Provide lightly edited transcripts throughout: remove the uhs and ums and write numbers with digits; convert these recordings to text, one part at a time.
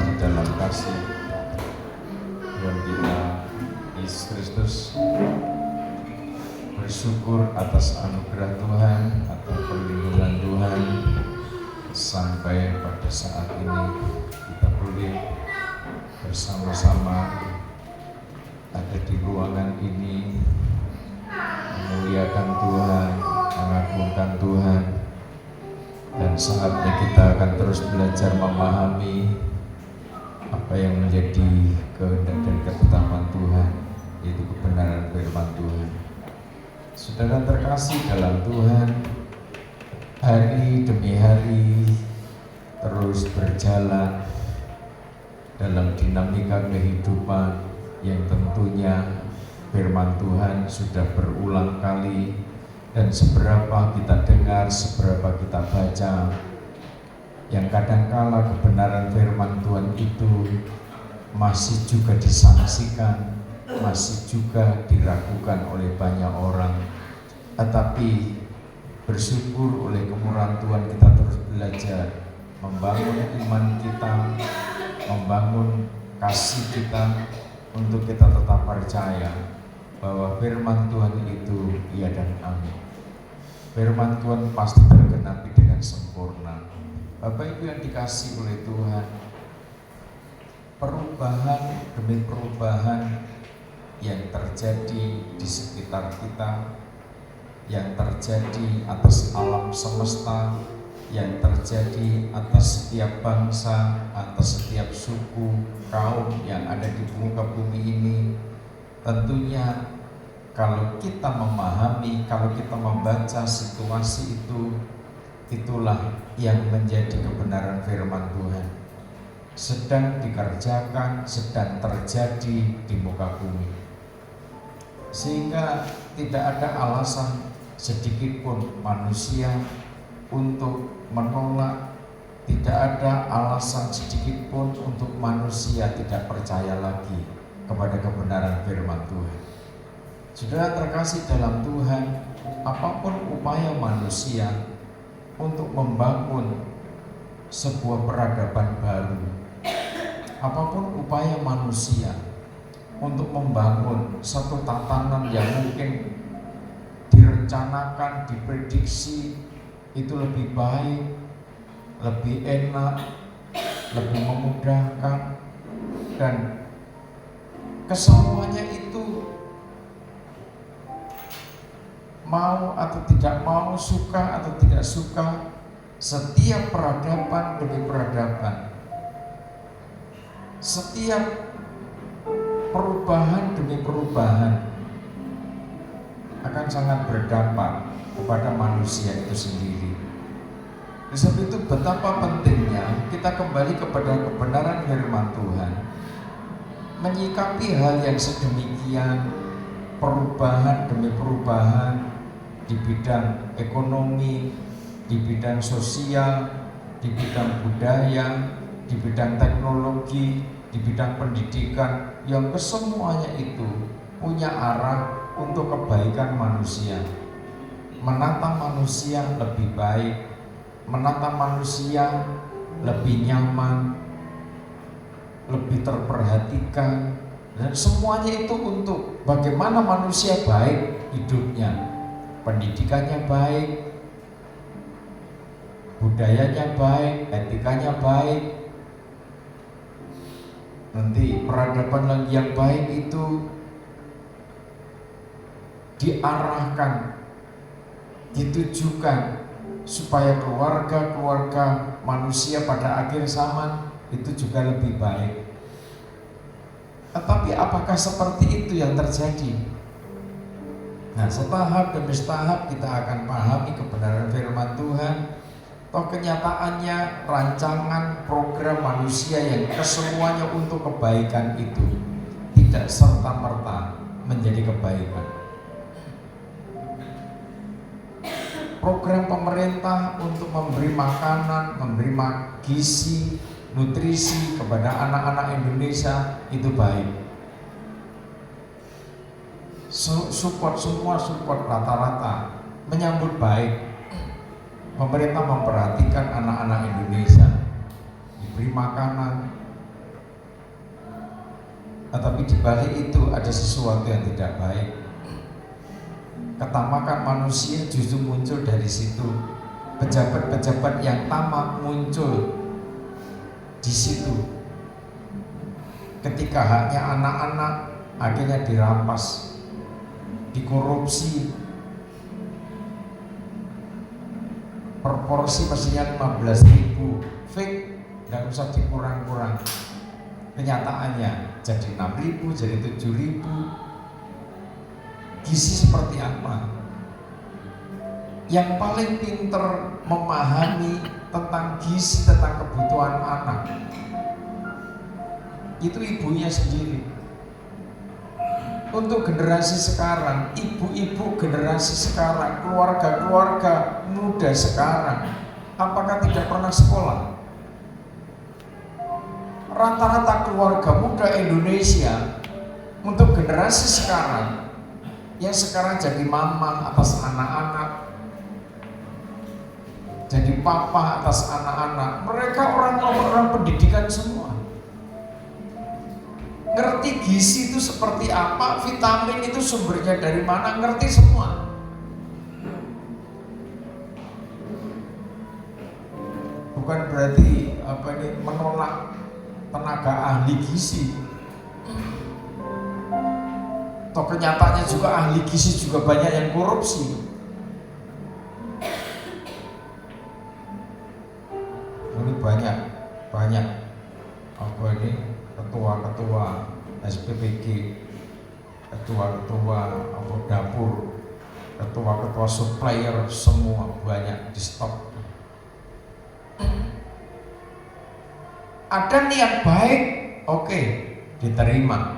di dalam kasih Tuhan kita Yesus Kristus, bersyukur atas anugerah Tuhan, atas perlindungan Tuhan sampai pada saat ini kita boleh bersama-sama ada di ruangan ini memuliakan Tuhan, mengagungkan Tuhan, dan saatnya kita akan terus belajar memahami apa yang menjadi kehendak dan ketetapan Tuhan, yaitu kebenaran firman Tuhan. Saudara terkasih dalam Tuhan, hari demi hari terus berjalan dalam dinamika kehidupan yang tentunya firman Tuhan sudah berulang kali, dan seberapa kita dengar, seberapa kita baca, yang kadangkala kebenaran firman Tuhan itu masih juga disangsikan, masih juga diragukan oleh banyak orang. Tetapi bersyukur oleh kemurahan Tuhan kita terus belajar membangun iman kita, membangun kasih kita, untuk kita tetap percaya bahwa firman Tuhan itu iya dan amin. Firman Tuhan pasti tergenapi dengan sempurna. Bapak Ibu yang dikasihi oleh Tuhan, perubahan demi perubahan yang terjadi di sekitar kita, yang terjadi atas alam semesta, yang terjadi atas setiap bangsa, atas setiap suku, kaum yang ada di muka bumi ini, tentunya kalau kita memahami, kalau kita membaca situasi itu, itulah yang menjadi kebenaran firman Tuhan sedang dikerjakan, sedang terjadi di muka bumi, sehingga tidak ada alasan sedikit pun manusia untuk menolak, tidak ada alasan sedikit pun untuk manusia tidak percaya lagi kepada kebenaran firman Tuhan. Saudara terkasih dalam Tuhan, apapun upaya manusia untuk membangun sebuah peradaban baru, apapun upaya manusia untuk membangun satu tatanan yang mungkin direncanakan, diprediksi itu lebih baik, lebih enak, lebih memudahkan, dan kesemuanya itu mau atau tidak mau, suka atau tidak suka, setiap peradaban demi peradaban, setiap perubahan demi perubahan akan sangat berdampak kepada manusia itu sendiri. Sebab itu betapa pentingnya kita kembali kepada kebenaran firman Tuhan, menyikapi hal yang sedemikian, perubahan demi perubahan di bidang ekonomi, di bidang sosial, di bidang budaya, di bidang teknologi, di bidang pendidikan, yang kesemuanya itu punya arah untuk kebaikan manusia, menata manusia lebih baik, menata manusia lebih nyaman, lebih terperhatikan, dan semuanya itu untuk bagaimana manusia baik hidupnya, pendidikannya baik, budayanya baik, etikanya baik. Nanti peradaban yang baik itu diarahkan, ditujukan supaya keluarga-keluarga manusia pada akhir zaman itu juga lebih baik. Tetapi apakah seperti itu yang terjadi? Nah, setahap demi setahap kita akan pahami kebenaran firman Tuhan. Toh kenyataannya rancangan program manusia yang kesemuanya untuk kebaikan itu tidak serta-merta menjadi kebaikan. Program pemerintah untuk memberi makanan, memberi gizi, nutrisi kepada anak-anak Indonesia itu baik. Support, semua support rata-rata menyambut baik. Pemerintah memperhatikan anak-anak Indonesia, diberi makanan, Tetapi di balik itu ada sesuatu yang tidak baik. Ketamakan manusia justru muncul dari situ. Pejabat-pejabat yang tamak muncul di situ. Ketika haknya anak-anak akhirnya dirampas, dikorupsi. Proporsi mestinya 15.000, fake, nggak usah dikurang-kurang. Kenyataannya jadi 6.000, jadi 7.000. Gizi seperti apa? Yang paling pinter memahami tentang gizi, tentang kebutuhan anak, itu ibunya sendiri. Untuk generasi sekarang, ibu-ibu generasi sekarang, keluarga-keluarga muda sekarang, apakah tidak pernah sekolah? Rata-rata keluarga muda Indonesia untuk generasi sekarang, yang sekarang jadi mama atas anak-anak, jadi papa atas anak-anak, mereka orang-orang pendidikan semua. Ngerti gizi itu seperti apa, vitamin itu sumbernya dari mana, ngerti semua. Bukan berarti menolak tenaga ahli gizi. Toh kenyataannya juga ahli gizi juga banyak yang korupsi. Ini banyak ketua-ketua SPPG, ketua-ketua dapur, ketua-ketua supplier, semua banyak di stop. Ada niat baik, oke, diterima.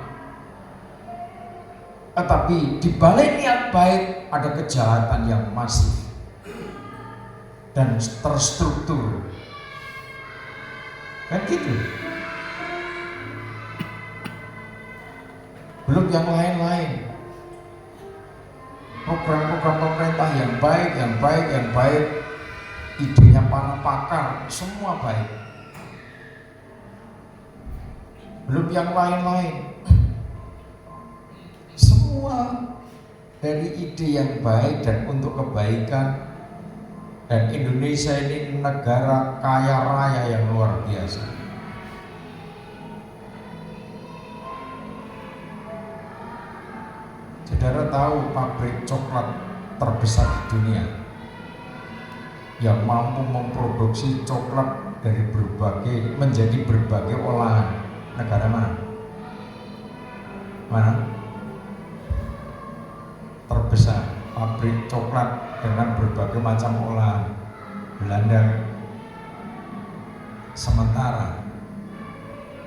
Tetapi di balik niat baik ada kejahatan yang masif dan terstruktur. Kan gitu. Belum yang lain-lain. Program-program pemerintah yang baik, idenya para pakar, semua baik. Belum yang lain-lain. Semua dari ide yang baik dan untuk kebaikan. Dan Indonesia ini negara kaya raya yang luar biasa. Saudara tahu pabrik coklat terbesar di dunia yang mampu memproduksi coklat dari menjadi berbagai olahan, negara mana? Mana? Terbesar pabrik coklat dengan berbagai macam olahan, Belanda. Sementara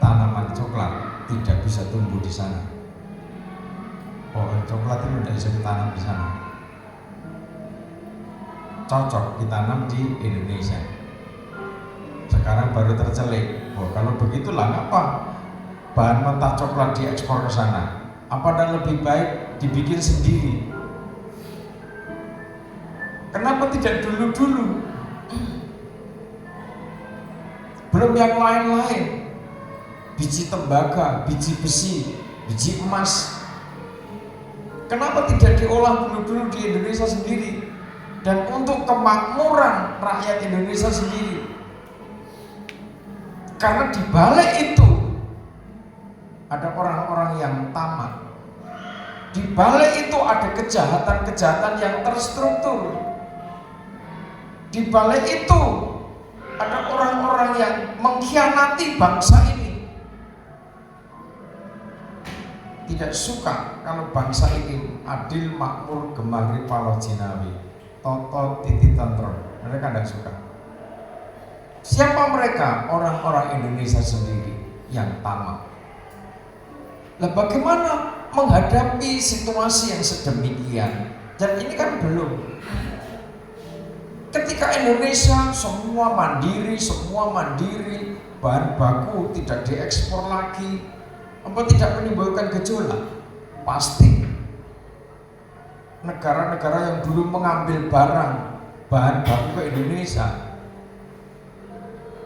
tanaman coklat tidak bisa tumbuh di sana. Pohon coklat itu tidak bisa ditanam di sana. Cocok ditanam di Indonesia. Sekarang baru tercelik. Kalau begitulah ngapa bahan mentah coklat diekspor ke sana? Apa dan lebih baik dibikin sendiri? Kenapa tidak dulu-dulu? Belum yang lain-lain. Biji tembaga, biji besi, biji emas. Kenapa tidak diolah dulu-dulu di Indonesia sendiri? Dan untuk kemakmuran rakyat Indonesia sendiri. Karena di balik itu ada orang-orang yang tamak. Di balik itu ada kejahatan-kejahatan yang terstruktur. Di balik itu ada orang-orang yang mengkhianati bangsa ini. Tidak suka kalau bangsa ini adil, makmur, gemari, palo jinawi, toto, titi, tentro. Mereka tidak suka. Siapa mereka? Orang-orang Indonesia sendiri yang tamak. Nah, bagaimana menghadapi situasi yang sedemikian? Dan ini kan belum. Ketika Indonesia semua mandiri, bahan baku tidak diekspor lagi, apa tidak menimbulkan gejolak? Pasti. Negara-negara yang dulu mengambil bahan baku ke Indonesia,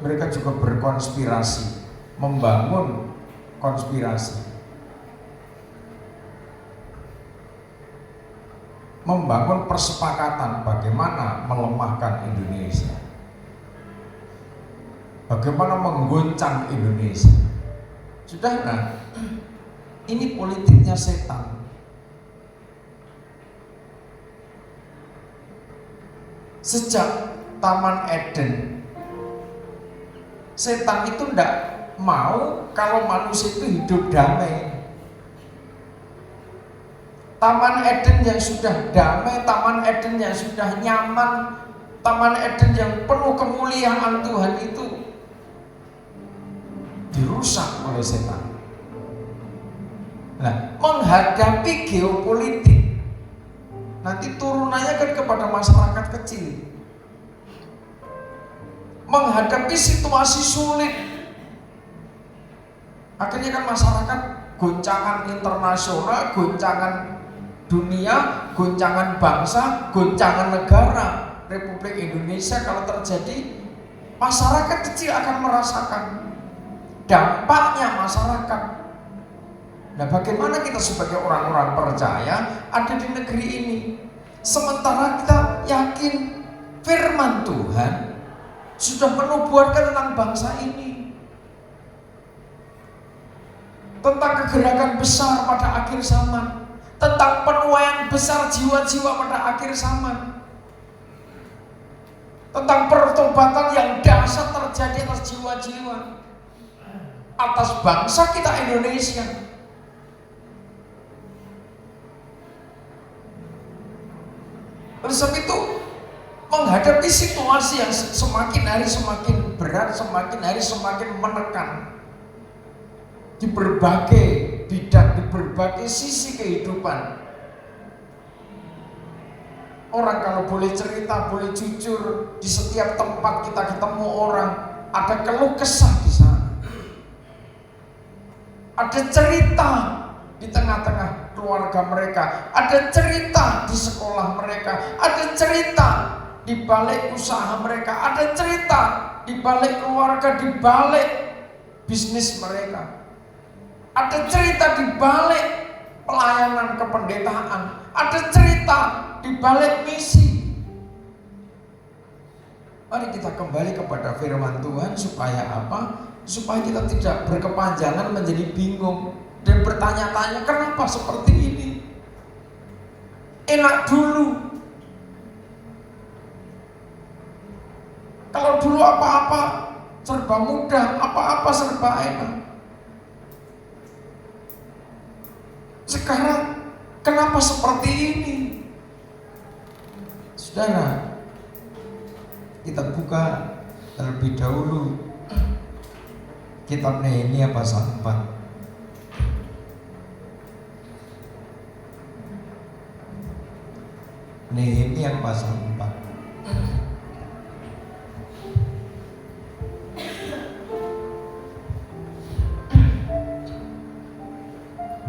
mereka juga berkonspirasi, membangun konspirasi. membangun persepakatan bagaimana melemahkan Indonesia, bagaimana menggoncang Indonesia. Saudara, ini politiknya setan. Sejak Taman Eden, setan itu tidak mau kalau manusia itu hidup damai. Taman Eden yang sudah damai, Taman Eden yang sudah nyaman, Taman Eden yang penuh kemuliaan Tuhan itu dirusak oleh setan. Nah, menghadapi geopolitik, nanti turunannya kan kepada masyarakat kecil. Menghadapi situasi sulit, akhirnya kan masyarakat goncangan internasional, goncangan dunia, goncangan bangsa, goncangan negara. Republik Indonesia kalau terjadi, masyarakat kecil akan merasakan dampaknya masyarakat. Nah, bagaimana kita sebagai orang-orang percaya ada di negeri ini, sementara kita yakin firman Tuhan sudah menubuatkan tentang bangsa ini, tentang kegerakan besar pada akhir zaman, tentang penuaian besar jiwa-jiwa pada akhir zaman, tentang pertobatan yang dahsyat terjadi atas jiwa-jiwa, atas bangsa kita Indonesia. Oleh sebab itu, menghadapi situasi yang semakin hari semakin berat, semakin hari semakin menekan di berbagai bidang, di berbagai sisi kehidupan. Orang kalau boleh cerita, boleh jujur, di setiap tempat kita ketemu orang, ada keluh kesah di sana. Ada cerita di tengah-tengah keluarga mereka, ada cerita di sekolah mereka, ada cerita di balik usaha mereka, ada cerita di balik keluarga, di balik bisnis mereka, ada cerita di balik pelayanan kependetaan, ada cerita di balik misi. Mari kita kembali kepada firman Tuhan supaya apa? Supaya kita tidak berkepanjangan menjadi bingung dan bertanya-tanya kenapa seperti ini. Enak dulu. Kalau dulu apa-apa serba mudah, apa-apa serba enak. Sekarang kenapa seperti ini? Saudara, kita buka terlebih dahulu kitab Nehemia pasal 4. Nehemia pasal 4.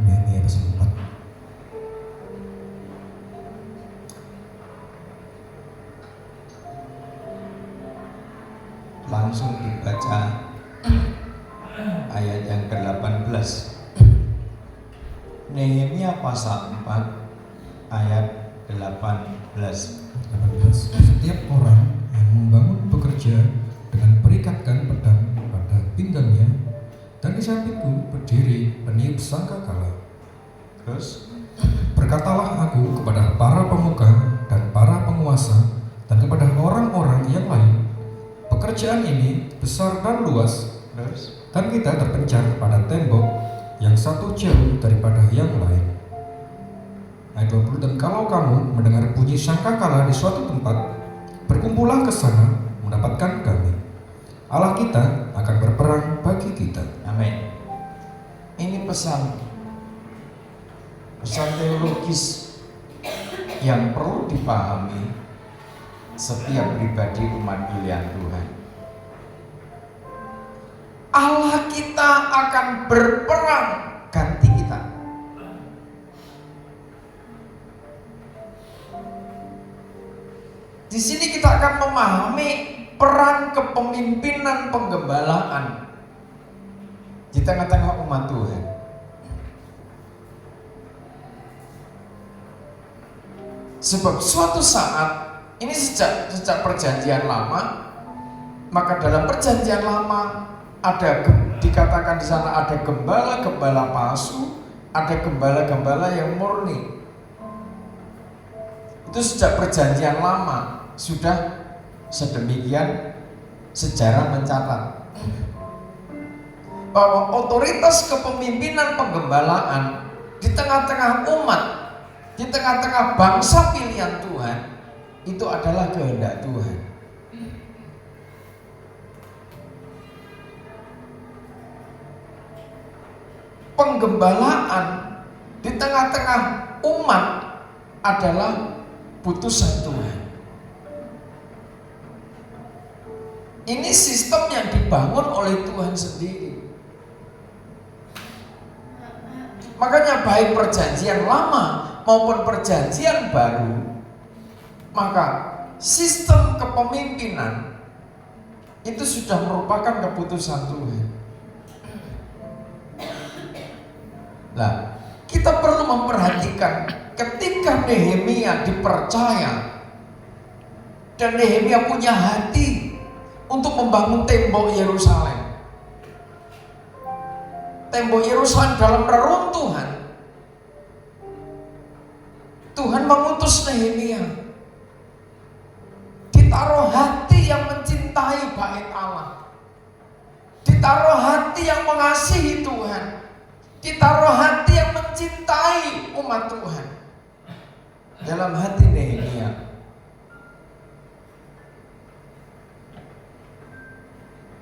Nehemia pasal 4. Langsung dibaca ayat yang ke-18. Nehemia pasal 4 ayat 18. Setiap orang yang membangun pekerja dengan perikatkan pedang pada pinggangnya, dan di sampingku berdiri peniup sangkakala. Terus Berkatalah aku kepada para pemuka dan para penguasa dan kepada orang-orang yang lain, pekerjaan ini besar dan luas, dan kita terpencar pada tembok yang satu jauh daripada yang lain. Ayat 20, dan kalau kamu mendengar bunyi sangkakala di suatu tempat, berkumpullah ke sana mendapatkan kami. Allah kita akan berperang bagi kita. amin. Ini pesan teologis yang perlu dipahami setiap pribadi umat pilihan Tuhan. Allah kita akan berperang ganti kita. Di sini kita akan memahami peran kepemimpinan penggembalaan di tengah-tengah umat Tuhan. Sebab suatu saat, ini sejak perjanjian lama, maka dalam perjanjian lama dikatakan di sana ada gembala-gembala palsu, ada gembala-gembala yang murni. Itu sejak perjanjian lama sudah sedemikian sejarah mencatat bahwa otoritas kepemimpinan penggembalaan di tengah-tengah umat, di tengah-tengah bangsa pilihan Tuhan, itu adalah kehendak Tuhan. Penggembalaan di tengah-tengah umat adalah putusan Tuhan. Ini sistem yang dibangun oleh Tuhan sendiri. Makanya baik perjanjian lama maupun perjanjian baru, maka sistem kepemimpinan itu sudah merupakan keputusan Tuhan. Nah, kita perlu memperhatikan ketika Nehemia dipercaya dan Nehemia punya hati untuk membangun tembok Yerusalem. Tembok Yerusalem dalam reruntuhan, Tuhan mengutus Nehemia. Ditaruh hati yang mencintai bait Allah, ditaruh hati yang mengasihi Tuhan, ditaruh hati yang mencintai umat Tuhan dalam hati Nehemia.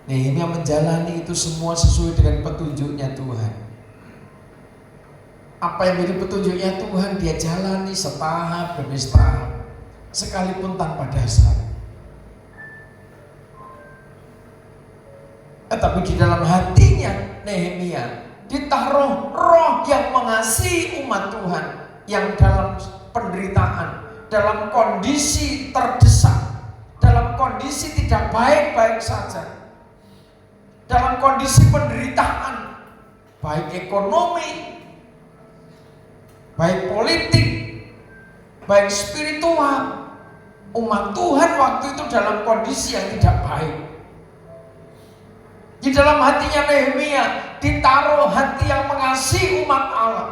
Nehemia menjalani itu semua sesuai dengan petunjuknya Tuhan. Apa yang menjadi petunjuknya Tuhan dia jalani setahap demi setahap, sekalipun tanpa dasar. Tetapi di dalam hatinya Nehemia ditaruh roh yang mengasihi umat Tuhan yang dalam penderitaan, dalam kondisi terdesak, dalam kondisi tidak baik-baik saja, dalam kondisi penderitaan, baik ekonomi, baik politik, baik spiritual, umat Tuhan waktu itu dalam kondisi yang tidak baik. Di dalam hatinya Nehemia ditaruh hati yang mengasihi umat Allah.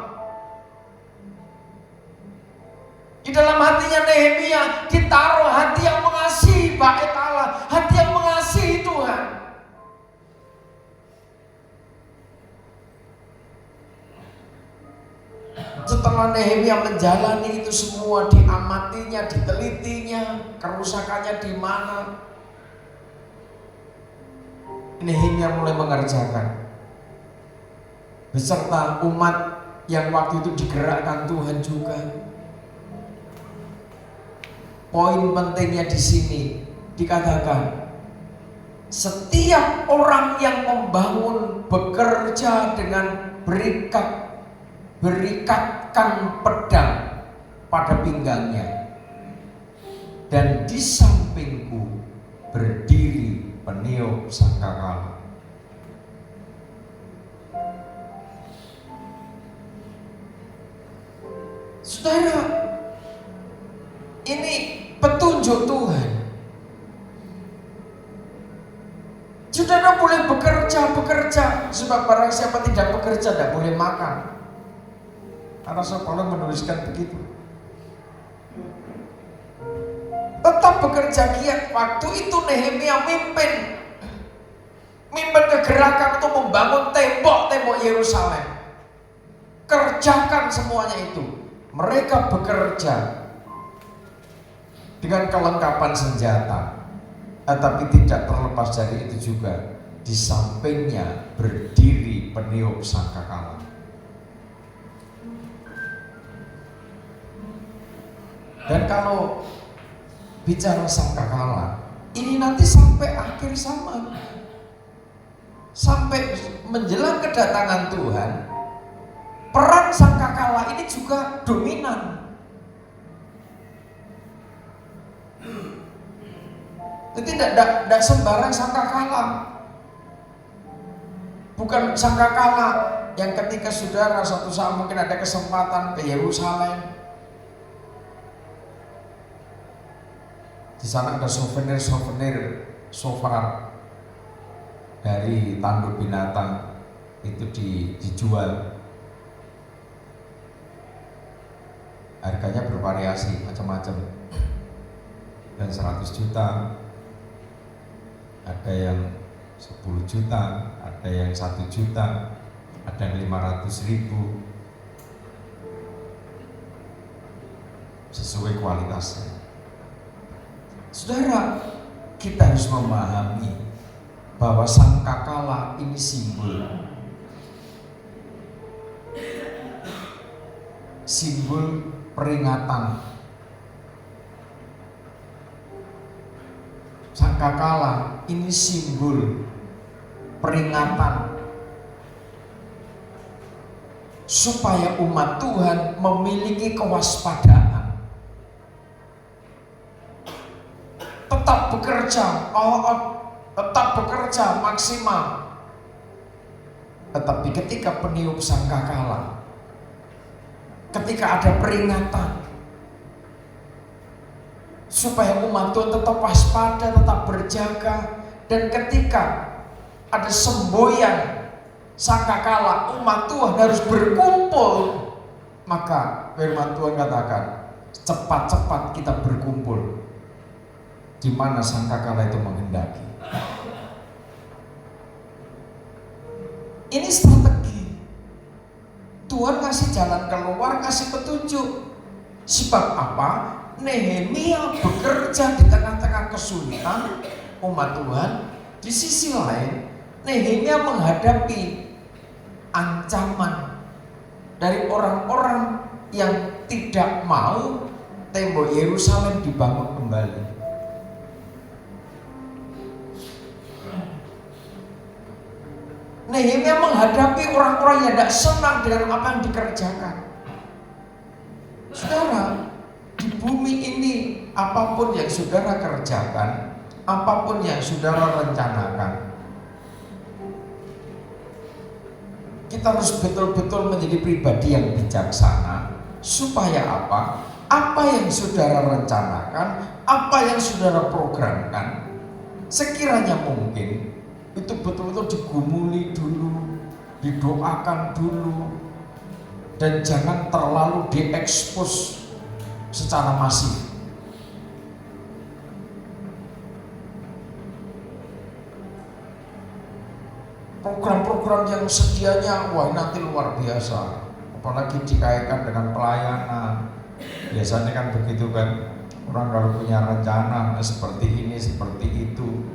Di dalam hatinya Nehemia ditaruh hati yang mengasihi bait Allah, hati yang mengasihi Tuhan. Setelah Nehemia menjalani itu semua, diamatinya, ditelitinya, kerusakannya di mana, Nehemia mulai mengerjakan beserta umat yang waktu itu digerakkan Tuhan juga. Poin pentingnya di sini dikatakan, setiap orang yang membangun bekerja dengan berikatkan pedang pada pinggangnya, dan di sampingku berdiri peniup sangkakala. Saudara, ini petunjuk Tuhan. Saudara boleh bekerja, sebab barang siapa tidak bekerja tidak boleh makan. Rasul Paulus menuliskan begitu. Tetap bekerja giat. Waktu itu Nehemia mimpin kegerakan untuk membangun tembok Yerusalem. Kerjakan semuanya itu. Mereka bekerja dengan kelengkapan senjata, tetapi tidak terlepas dari itu juga di sampingnya berdiri peniup sangkakala. Dan kalau bicara sangkakala, ini nanti sampai akhir zaman, sampai menjelang kedatangan Tuhan, peran sangkakala ini juga dominan. Jadi tidak sembarang sangkakala. Bukan sangkakala yang ketika saudara suatu saat mungkin ada kesempatan ke Yerusalem, Di sana ada souvenir sofa dari tanduk binatang itu dijual. Harganya bervariasi macam-macam. Dan 100 juta, ada yang 10 juta, ada yang 1 juta, ada yang 500.000, sesuai kualitasnya. Saudara, kita harus memahami bahwa sangkakala ini simbol peringatan. Sangkakala ini simbol peringatan supaya umat Tuhan memiliki kewaspadaan, tetap bekerja maksimal. Tetapi ketika peniup sangkakala, ketika ada peringatan, supaya umat Tuhan tetap waspada, tetap berjaga. Dan ketika ada semboyan sangkakala, umat Tuhan harus berkumpul. Maka firman Tuhan katakan, cepat-cepat kita berkumpul di mana sangkakala itu menghendaki. Ini strategi. Tuhan ngasih jalan keluar, ngasih petunjuk. Sebab apa? Nehemia bekerja di tengah-tengah kesulitan umat Tuhan. Di sisi lain, Nehemia menghadapi ancaman dari orang-orang yang tidak mau tembok Yerusalem dibangun kembali. Nehemia menghadapi orang-orang yang tidak senang dengan apa yang dikerjakan. Saudara, di bumi ini apapun yang saudara kerjakan, apapun yang saudara rencanakan, kita harus betul-betul menjadi pribadi yang bijaksana. Supaya apa? Apa yang saudara rencanakan, apa yang saudara programkan, sekiranya mungkin itu betul-betul digumuli dulu, didoakan dulu, dan jangan terlalu diekspos secara masif. Program-program yang sedianya nanti luar biasa, apalagi dikaitkan dengan pelayanan. Biasanya kan begitu kan, orang kalau punya rencana seperti ini, seperti itu,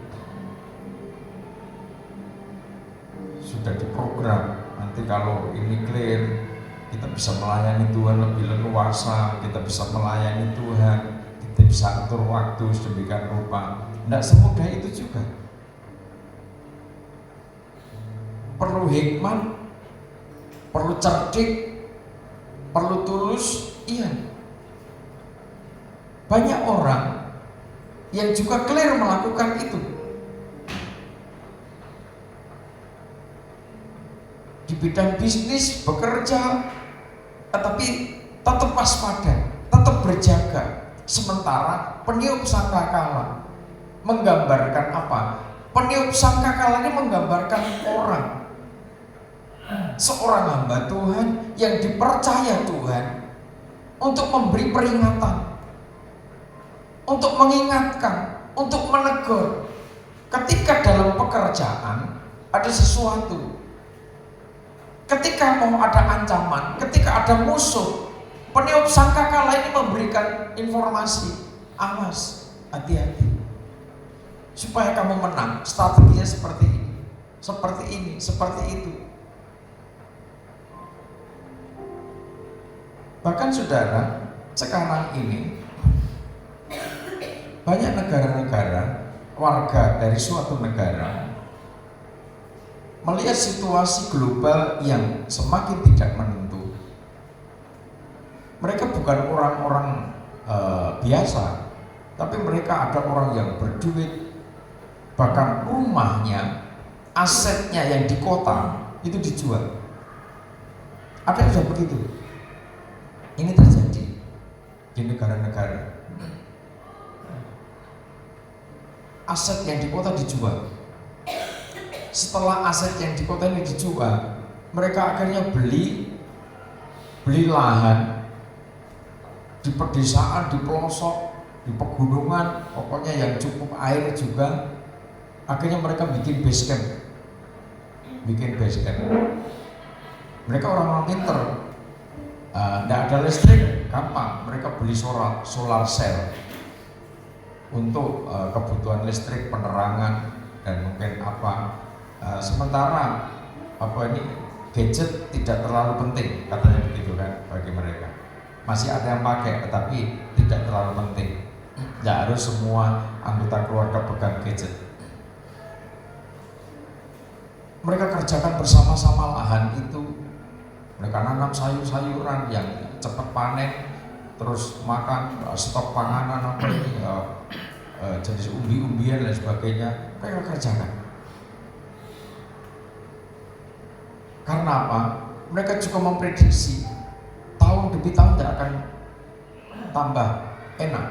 sudah diprogram. Nanti kalau ini clear, kita bisa melayani Tuhan lebih leluasa, kita bisa melayani Tuhan, kita bisa atur waktu sedemikian rupa. Tidak semudah itu juga. Perlu hikmat, perlu cerdik, perlu tulus. Iya. Banyak orang yang juga clear melakukan itu. Di bidang bisnis bekerja, tetapi tetap waspada, tetap berjaga. Sementara peniup sangkakala menggambarkan apa? Peniup sangkakala ini menggambarkan orang, seorang hamba Tuhan yang dipercaya Tuhan untuk memberi peringatan, untuk mengingatkan, untuk menegur. Ketika dalam pekerjaan ada sesuatu, ketika mau ada ancaman, ketika ada musuh, peniup sangkakala ini memberikan informasi, awas, hati-hati, supaya kamu menang. Strateginya seperti ini, seperti ini, seperti itu. Bahkan saudara, sekarang ini banyak negara-negara, warga dari suatu negara melihat situasi global yang semakin tidak menentu. Mereka bukan orang-orang biasa, tapi mereka ada orang yang berduit, bahkan rumahnya, asetnya yang di kota itu dijual. Ada yang sudah begitu. Ini terjadi di negara-negara. aset yang di kota dijual. Setelah aset yang di kota ini dijual, mereka akhirnya beli lahan di pedesaan, di pelosok, di pegunungan, pokoknya yang cukup air juga. Akhirnya mereka bikin base camp. Mereka orang-orang pinter. Tidak ada listrik, gampang. Mereka beli solar cell untuk kebutuhan listrik, penerangan, dan mungkin apa. Sementara gadget tidak terlalu penting, katanya begitu kan bagi mereka. Masih ada yang pakai, tetapi tidak terlalu penting. Tidak harus semua anggota keluarga pegang gadget. Mereka kerjakan bersama-sama lahan itu. Mereka nanam sayur-sayuran yang cepat panen, terus makan stok panganan jenis umbi-umbian dan sebagainya. Mereka kerjakan. Karena apa? Mereka juga memprediksi tahun demi tahun tidak akan tambah enak.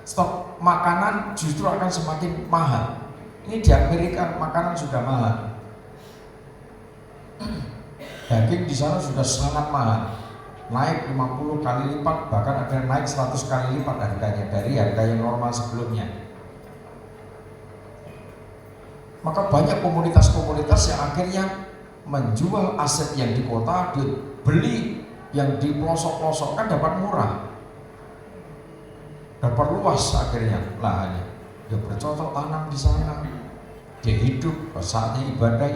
Stok makanan justru akan semakin mahal. Ini di Amerika makanan sudah mahal. Daging di sana sudah sangat mahal. Naik 50 kali lipat, bahkan ada naik 100 kali lipat harganya dari harga yang normal sebelumnya. Maka banyak komunitas-komunitas yang akhirnya menjual aset yang di kota, beli yang di pelosok-pelosok, kan dapat murah, dapat luas akhirnya lahannya. Dia bercocok tanam di sana, dia hidup saatnya ibadah,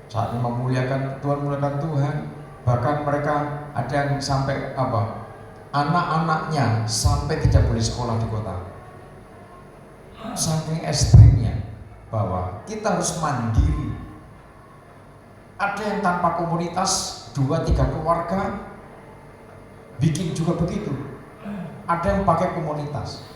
saatnya memuliakan Tuhan. Bahkan mereka ada yang sampai anak-anaknya sampai tidak boleh sekolah di kota, saking ekstrimnya bahwa kita harus mandiri. Ada yang tanpa komunitas, 2-3 keluarga bikin juga begitu. Ada yang pakai komunitas.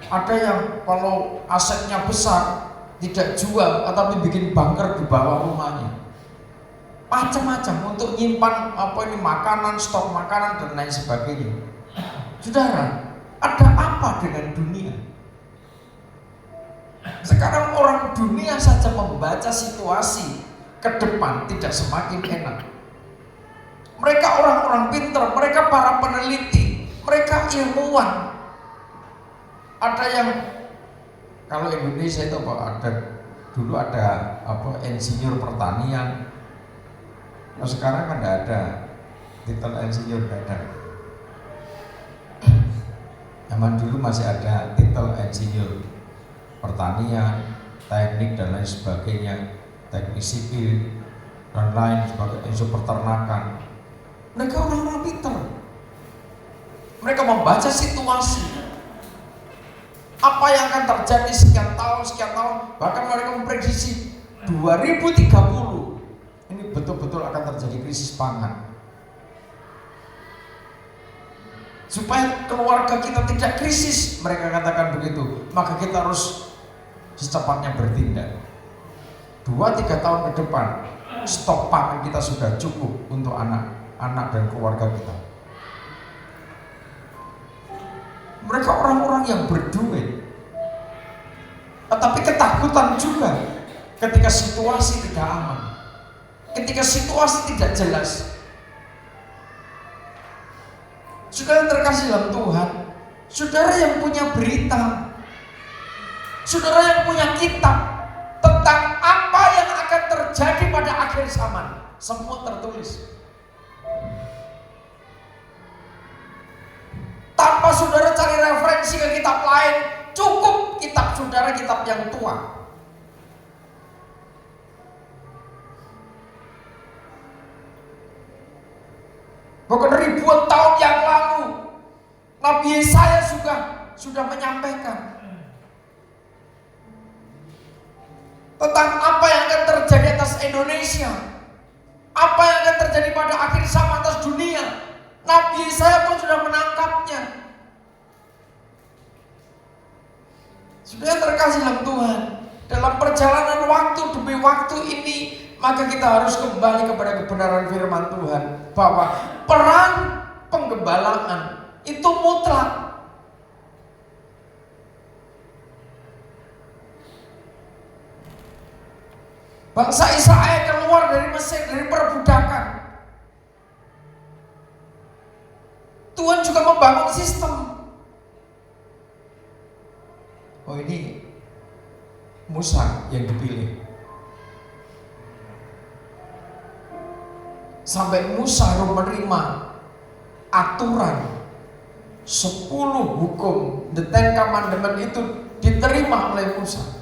Ada yang kalau asetnya besar tidak jual, tetapi bikin bunker di bawah rumahnya. Macam-macam untuk nyimpan makanan, stok makanan dan lain sebagainya. Saudara, ada apa dengan dunia? Sekarang orang dunia saja membaca situasi ke depan tidak semakin enak. Mereka orang-orang pintar, mereka para peneliti, mereka ilmuwan. Ada yang kalau Indonesia itu dulu ada insinyur pertanian. Nah, sekarang kan tidak ada titel insinyur, tidak ada. Zaman dulu masih ada titel insinyur pertanian, teknik dan lain sebagainya, teknik sipil dan lain sebagainya, isu peternakan. Mereka orang-orang pintar. Mereka membaca situasi. Apa yang akan terjadi sekian tahun, bahkan mereka memprediksi 2030 ini betul-betul akan terjadi krisis pangan. Supaya keluarga kita tidak krisis, mereka katakan begitu, maka kita harus secepatnya bertindak. 2-3 tahun ke depan, stok pangan kita sudah cukup untuk anak dan keluarga kita. Mereka orang-orang yang berduit, tetapi ketakutan juga ketika situasi tidak aman, ketika situasi tidak jelas. Saudara terkasih dalam Tuhan, saudara yang punya berita, saudara yang punya kitab tentang apa yang akan terjadi pada akhir zaman, semua tertulis. Tanpa saudara cari referensi ke kitab lain, cukup kitab saudara, kitab yang tua. Bahkan ribuan tahun yang lalu, Nabi Yesaya sudah menyampaikan tentang apa yang akan terjadi atas Indonesia, apa yang akan terjadi pada akhir zaman atas dunia. Nabi Yesaya pun sudah menangkapnya. Sudah terkasih dalam Tuhan, dalam perjalanan waktu demi waktu ini, maka kita harus kembali kepada kebenaran firman Tuhan bahwa peran penggembalaan itu mutlak. Bangsa Israel keluar dari Mesir, dari perbudakan. Tuhan juga membangun sistem. Oh, ini Musa yang dipilih. Sampai Musa harus menerima aturan 10 hukum, the Ten Commandment itu diterima oleh Musa.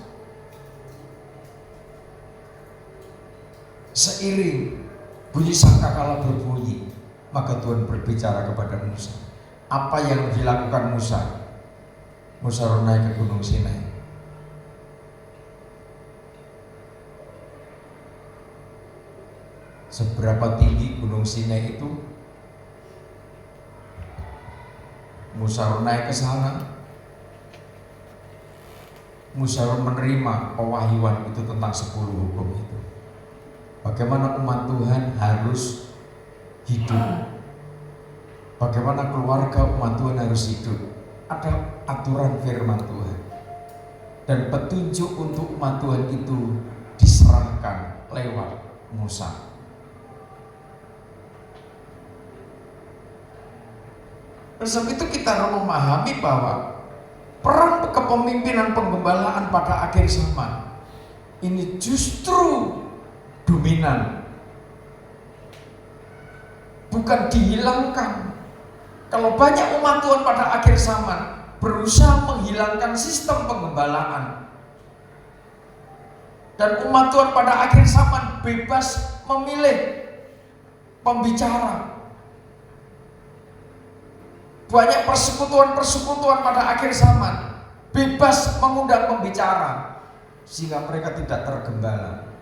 Seiring bunyi sangkakala berbunyi, maka Tuhan berbicara kepada Musa. Apa yang dilakukan Musa? Musa naik ke Gunung Sinai. Seberapa tinggi Gunung Sinai itu? Musa naik ke sana. Musa menerima pewahyuan itu tentang 10 hukum itu. Bagaimana umat Tuhan harus hidup, bagaimana keluarga umat Tuhan harus hidup. Ada aturan firman Tuhan, dan petunjuk untuk umat Tuhan itu diserahkan lewat Musa. Sebab itu kita harus memahami bahwa peran kepemimpinan penggembalaan pada akhir zaman ini justru dominan, bukan dihilangkan. Kalau banyak umat Tuhan pada akhir zaman berusaha menghilangkan sistem penggembalaan, dan umat Tuhan pada akhir zaman bebas memilih pembicara. Banyak persekutuan-persekutuan pada akhir zaman bebas mengundang pembicara, sehingga mereka tidak tergembala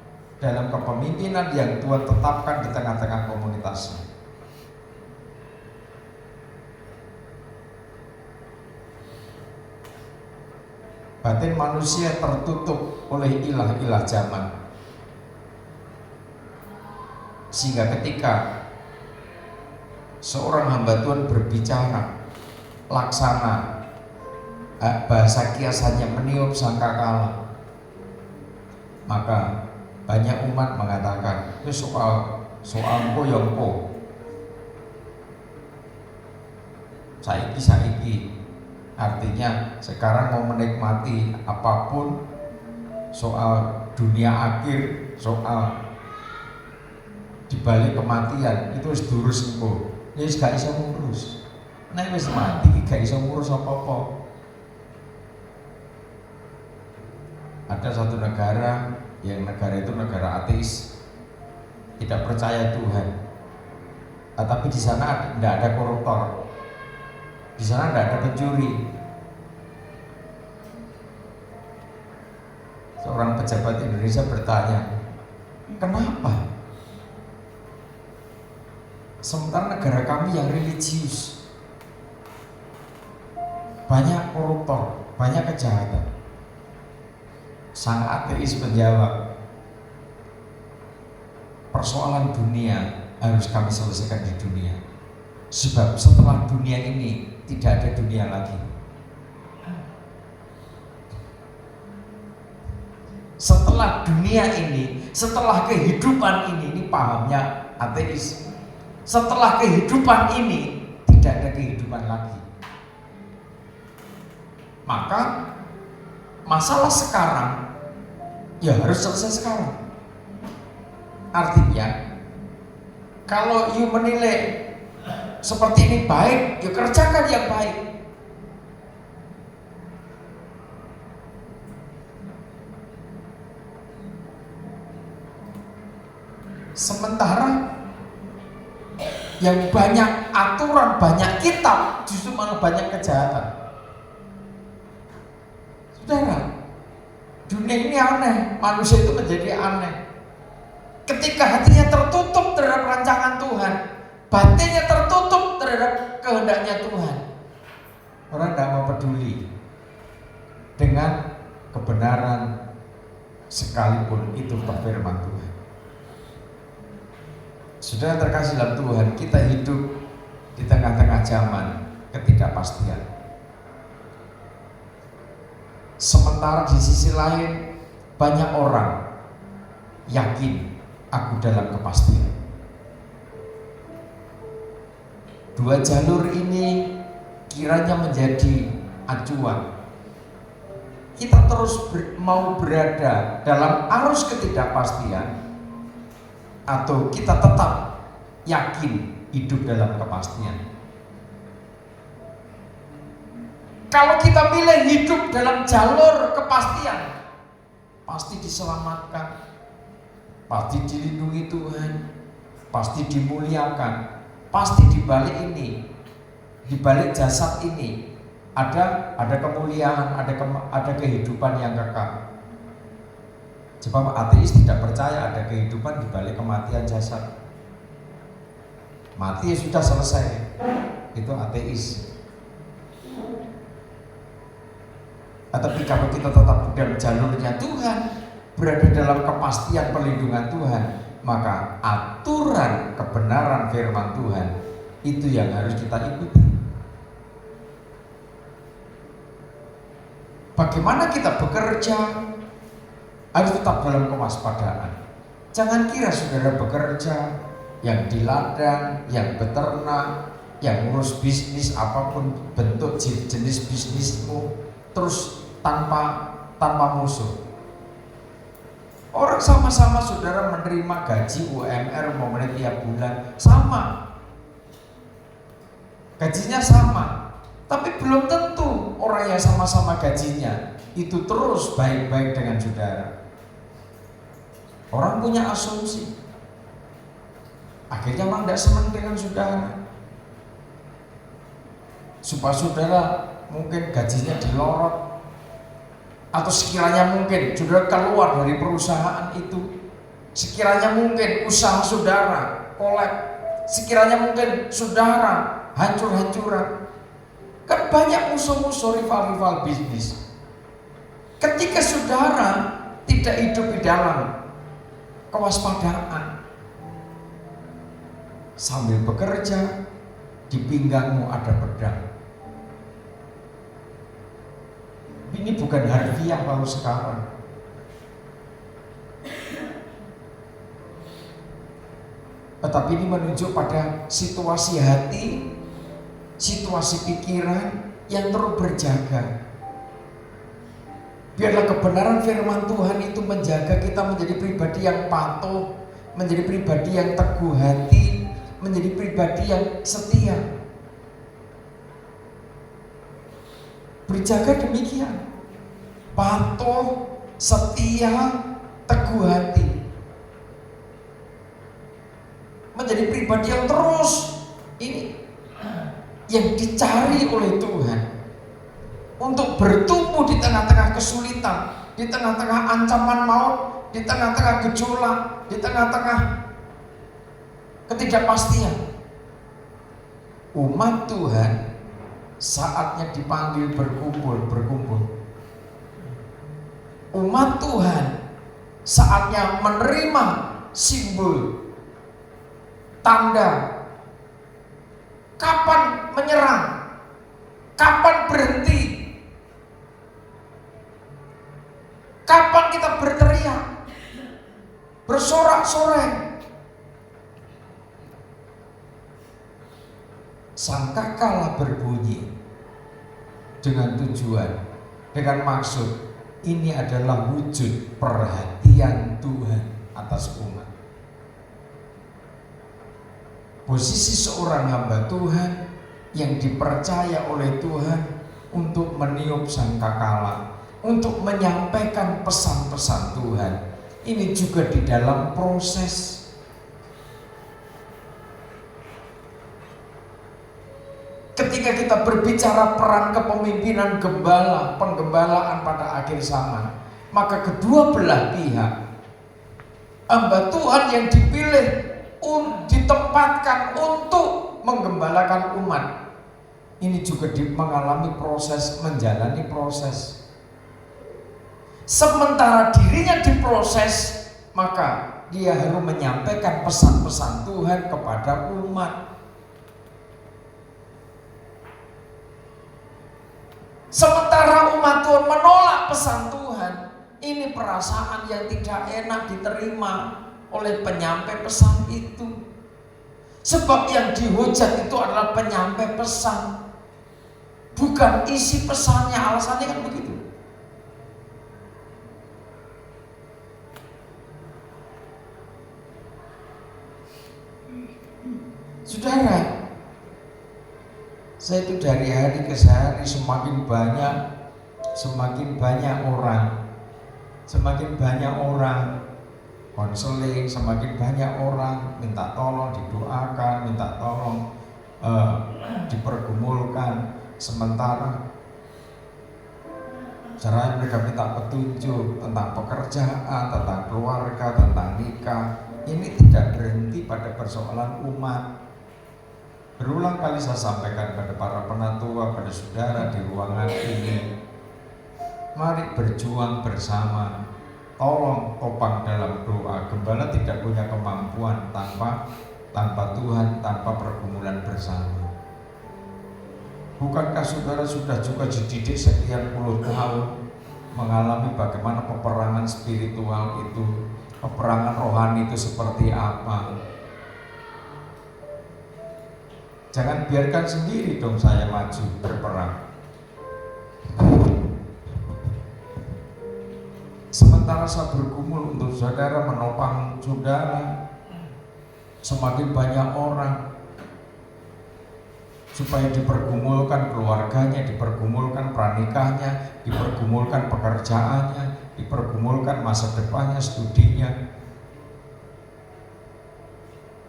dalam kepemimpinan yang Tuhan tetapkan di tengah-tengah komunitasnya. Batin manusia tertutup oleh ilah-ilah zaman, sehingga ketika seorang hamba Tuhan berbicara laksana, bahasa kiasannya meniup sangkakala, maka banyak umat mengatakan itu soal koyongko, saiki, artinya sekarang mau menikmati apapun, soal dunia akhir, soal dibalik kematian itu wis durus engko. Ya wis gak iso ngurus. Nek wis mati gak iso ngurus apa-apa. Ada satu negara yang negara itu negara ateis, tidak percaya Tuhan. Tapi di sana tidak ada koruptor, di sana tidak ada pencuri. Seorang pejabat Indonesia bertanya, kenapa? Sementara negara kami yang religius, banyak koruptor, banyak kejahatan. Sang ateis menjawab, persoalan dunia harus kami selesaikan di dunia. Sebab setelah dunia ini tidak ada dunia lagi. Setelah dunia ini, setelah kehidupan ini pahamnya ateis. Setelah kehidupan ini tidak ada kehidupan lagi. Maka masalah sekarang ya harus selesai sekarang. Artinya kalau you menilai seperti ini baik, ya kerjakan yang baik. Sementara yang banyak aturan, banyak kitab, justru malah banyak kejahatan. Saudara, dunia ini aneh, manusia itu menjadi aneh. Ketika hatinya tertutup terhadap rancangan Tuhan, batinnya tertutup terhadap kehendaknya Tuhan, orang tidak mau peduli dengan kebenaran sekalipun itu firman Tuhan. Sudah terkasih dalam Tuhan, kita hidup di tengah-tengah zaman ketidakpastian. Sementara di sisi lain banyak orang yakin aku dalam kepastian. Dua jalur ini kiranya menjadi acuan. Kita terus mau berada dalam arus ketidakpastian, atau kita tetap yakin hidup dalam kepastian. Kalau kita milih hidup dalam jalur kepastian, pasti diselamatkan, pasti dilindungi Tuhan, pasti dimuliakan, pasti di balik ini, di balik jasad ini ada kemuliaan, ada kehidupan yang kekal. Sebab ateis tidak percaya ada kehidupan di balik kematian jasad. Mati ya sudah selesai, itu ateis. Tapi kalau kita tetap dalam jalurnya Tuhan, berada dalam kepastian perlindungan Tuhan, maka aturan kebenaran firman Tuhan itu yang harus kita ikuti. Bagaimana kita bekerja, harus tetap dalam kewaspadaan. Jangan kira saudara bekerja yang di ladang, yang beternak, yang ngurus bisnis apapun bentuk jenis bisnismu, terus tanpa musuh. Orang sama-sama saudara menerima gaji UMR momennya tiap bulan, sama. Gajinya sama. Tapi belum tentu orang yang sama-sama gajinya itu terus baik-baik dengan saudara. Orang punya asumsi. Akhirnya orang tidak senang dengan saudara. Supaya saudara mungkin gajinya dilorot, atau sekiranya mungkin saudara keluar dari perusahaan itu, sekiranya mungkin usaha saudara kolab, sekiranya mungkin saudara hancur-hancuran. Kan banyak musuh-musuh, rival-rival bisnis. Ketika saudara tidak hidup di dalam kewaspadaan, sambil bekerja di pinggangmu ada pedang. Ini bukan harfiah kalau sekarang. Tetapi ini menunjuk pada situasi hati, situasi pikiran yang terus berjaga. Biarlah kebenaran firman Tuhan itu menjaga kita menjadi pribadi yang patuh, menjadi pribadi yang teguh hati, menjadi pribadi yang setia. Berjaga demikian, patuh, setia, teguh hati, menjadi pribadi yang terus ini yang dicari oleh Tuhan untuk bertumbuh di tengah-tengah kesulitan, di tengah-tengah ancaman maut, di tengah-tengah gejolak, di tengah-tengah ketidakpastian. Umat Tuhan saatnya dipanggil berkumpul. Umat Tuhan saatnya menerima simbol, tanda. Kapan menyerang? Kapan berhenti? Kapan kita berteriak, bersorak-sorai? Sangkakala berbunyi dengan tujuan, dengan maksud ini adalah wujud perhatian Tuhan atas umat. Posisi seorang hamba Tuhan yang dipercaya oleh Tuhan untuk meniup sangkakala, untuk menyampaikan pesan-pesan Tuhan. Ini juga di dalam proses. Ketika kita berbicara peran kepemimpinan gembala, penggembalaan pada akhir zaman, maka kedua belah pihak, hamba Tuhan yang dipilih ditempatkan untuk menggembalakan umat, ini juga mengalami proses, menjalani proses. Sementara dirinya diproses, maka dia harus menyampaikan pesan-pesan Tuhan kepada umat. Sementara umat Tuhan menolak pesan Tuhan, Ini perasaan yang tidak enak diterima oleh penyampai pesan itu. Sebab yang dihujat itu adalah penyampai pesan, bukan isi pesannya. Alasannya kan begitu. Saudara, saya itu dari hari ke hari semakin banyak orang konseling, semakin banyak orang minta tolong didoakan, minta tolong dipergumulkan. Sementara caranya mereka minta petunjuk tentang pekerjaan, tentang keluarga, tentang nikah. Ini tidak berhenti pada persoalan umat. Berulang kali saya sampaikan pada para penatua, pada saudara di ruangan ini, mari berjuang bersama. Tolong topang dalam doa. Gembala tidak punya kemampuan tanpa Tuhan, tanpa pergumulan bersama. Bukankah saudara sudah juga dididik sekian puluh tahun mengalami bagaimana peperangan spiritual itu, peperangan rohani itu seperti apa? Jangan biarkan sendiri dong saya maju berperang. Sementara saya bergumul untuk saudara, menopang saudara, semakin banyak orang supaya dipergumulkan keluarganya, dipergumulkan pranikahnya, dipergumulkan pekerjaannya, dipergumulkan masa depannya, studinya.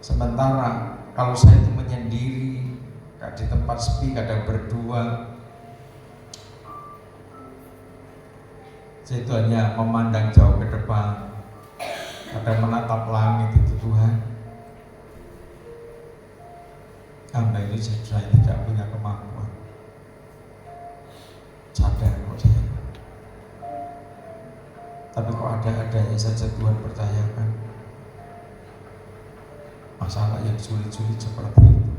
Sementara kalau saya itu menyendiri, di tempat sepi, kadang berdua, saya itu hanya memandang jauh ke depan, kadang menatap langit itu. Tuhan, hamba ini saya tidak punya kemampuan. Sadar kok saya. Tapi kok ada-adanya saja Tuhan percayakan masalah yang sulit-sulit seperti itu.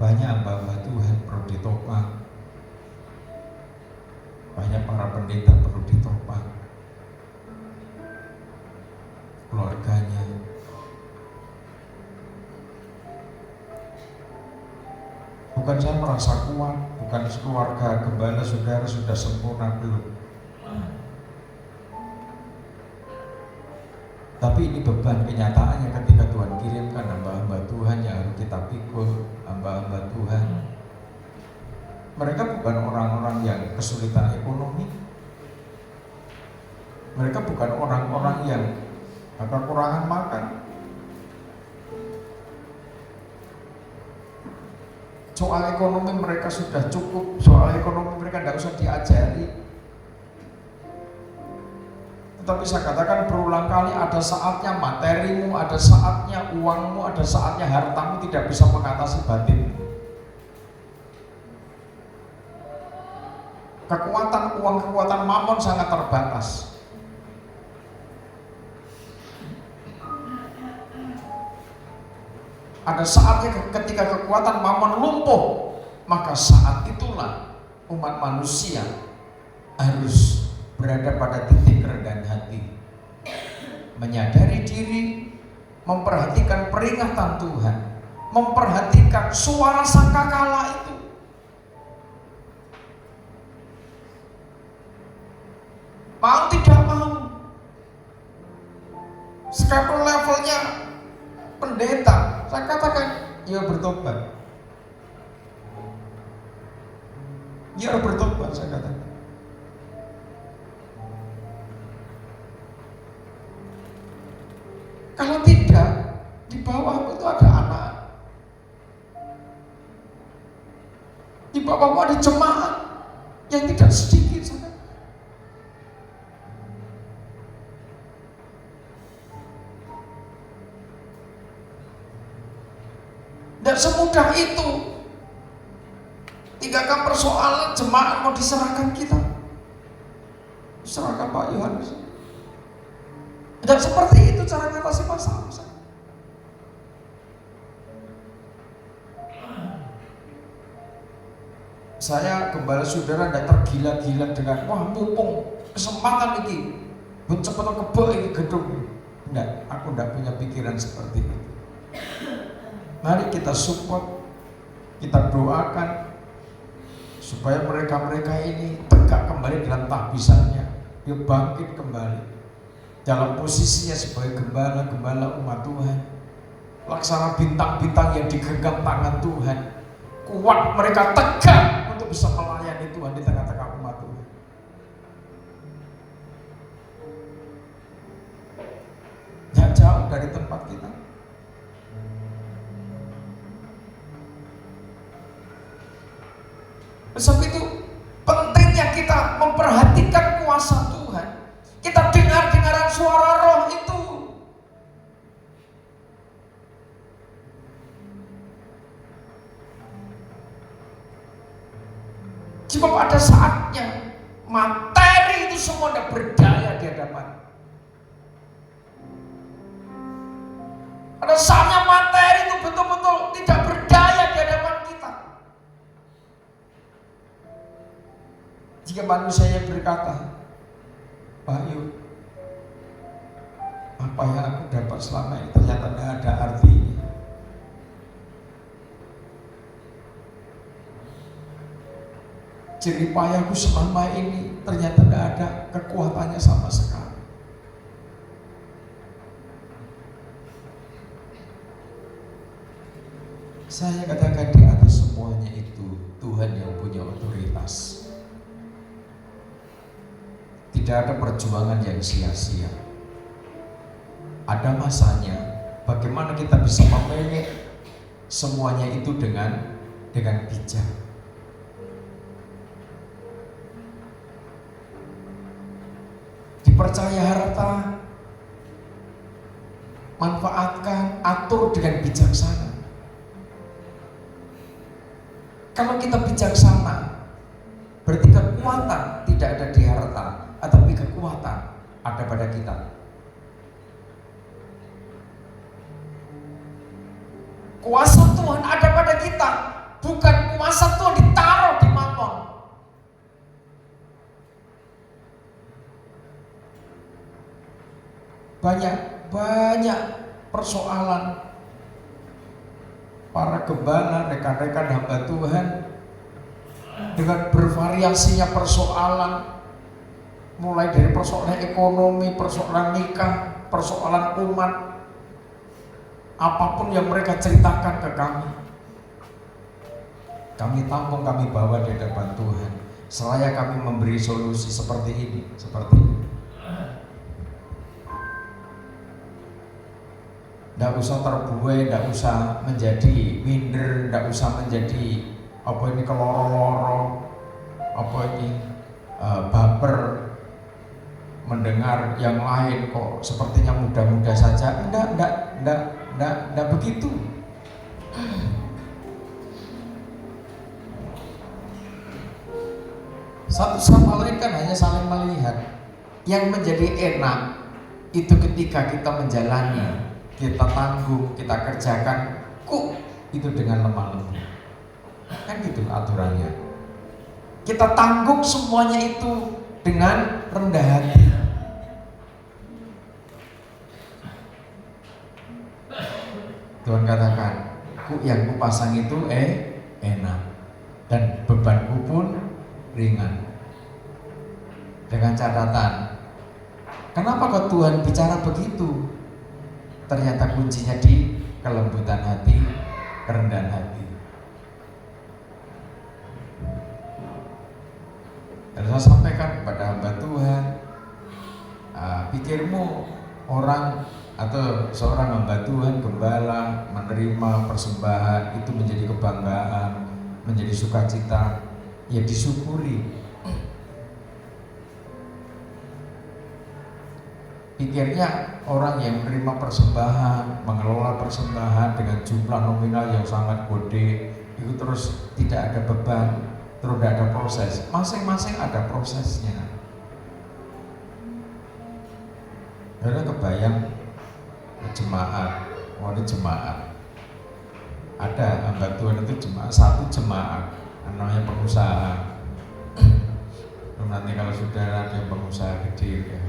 Banyak hamba-hamba Tuhan perlu ditopang, banyak para pendeta perlu ditopang, keluarganya. Bukan saya merasa kuat, bukan keluarga gembala saudara sudah sempurna, belum. Tapi ini beban kenyataannya ketika Tuhan kirimkan hamba-hamba Tuhan yang harus kita pikul, hamba-hamba Tuhan. Mereka bukan orang-orang yang kesulitan ekonomi. Mereka bukan orang-orang yang kekurangan makan. Soal ekonomi mereka sudah cukup, soal ekonomi mereka tidak usah diajari. Tetapi saya katakan berulang kali, ada saatnya materimu, ada saatnya uangmu, ada saatnya hartamu tidak bisa mengatasi batinmu. Kekuatan uang, kekuatan mamon sangat terbatas. Ada saatnya ketika kekuatan mamon lumpuh, maka saat itulah umat manusia harus berada pada titik kerendahan hati, menyadari diri, memperhatikan peringatan Tuhan, memperhatikan suara sangkakala itu. Mau tidak mau, sekalipun levelnya pendeta, saya katakan, ya bertobat. Ya bertobat, saya katakan. Kalau tidak, di bawahmu itu ada anak, di bawahmu ada jemaat yang tidak sedikit. Dan semudah itu, tinggalkan persoalan jemaat mau diserahkan kita, diserahkan Pak Yohanes. Dan seperti itu cara ngatasi masalah. Saya gembala saudara tidak tergila-gila dengan wah mumpung kesempatan ini buat cepet kebo ini gedung. Enggak, aku tidak punya pikiran seperti itu. Mari kita support, kita doakan supaya mereka-mereka ini tegak kembali dalam tahbisannya, dia bangkit kembali dalam posisinya sebagai gembala-gembala umat Tuhan, laksana bintang-bintang yang digenggam tangan Tuhan, kuat mereka tegak untuk bisa melayani Tuhan di tengah-tengah umat Tuhan. Jangan jauh dari tempat kita. Sebab itu pentingnya kita memperhatikan kuasa Tuhan. Kita dengar-dengaran suara roh itu. Sebab ada saatnya materi itu semua tidak berdaya di hadapan. Ada saatnya materi itu betul-betul tidak berdaya di hadapan kita. Jika manusia berkata, Pak Yuk, apa yang aku dapat selama ini ternyata tidak ada artinya. Jerih payahku selama ini ternyata tidak ada kekuatannya sama sekali. Saya katakan di atas semuanya itu Tuhan yang punya otoritas. Tidak ada perjuangan yang sia-sia. Ada masanya. Bagaimana kita bisa memanage semuanya itu dengan bijak. Dipercaya harta, manfaatkan, atur dengan bijaksana. Kalau kita bijaksana, berarti kekuatan tidak ada di harta, tetapi kekuatan ada pada kita. Kuasa Tuhan ada pada kita, bukan kuasa Tuhan ditaruh di mamon. Banyak persoalan para gembala, rekan-rekan hamba Tuhan dengan bervariasinya persoalan, mulai dari persoalan ekonomi, persoalan nikah, persoalan umat, apapun yang mereka ceritakan ke kami tampung, kami bawa di hadapan Tuhan. Selaya kami memberi solusi seperti ini. Tidak usah terbuai, tidak usah menjadi minder, tidak usah menjadi keloro-loro, baper mendengar yang lain kok sepertinya mudah-mudah saja. Tidak begitu. Satu sama lain kan hanya saling melihat. Yang menjadi enak itu ketika kita menjalani, kita tanggung, kita kerjakan, itu dengan lemah lembut. Kan gitu aturannya. Kita tanggung semuanya itu dengan rendah hati. Tuhan katakan, yang kupasang itu enak dan bebanku pun ringan. Dengan catatan, kenapa kok Tuhan bicara begitu? Ternyata kuncinya di kelembutan hati, kerendahan hati. Dan saya sampaikan kepada hamba Tuhan, pikirmu orang atau seorang hamba Tuhan, gembala, menerima persembahan itu menjadi kebanggaan, menjadi sukacita, ya disyukuri. Pikirnya orang yang menerima persembahan, mengelola persembahan dengan jumlah nominal yang sangat gede, itu terus tidak ada beban, terus tidak ada proses. Masing-masing ada prosesnya. Karena kebayang jemaat, ada hamba Tuhan itu jemaat, satu jemaat namanya pengusaha. Nanti kalau sudah ada pengusaha gede ya.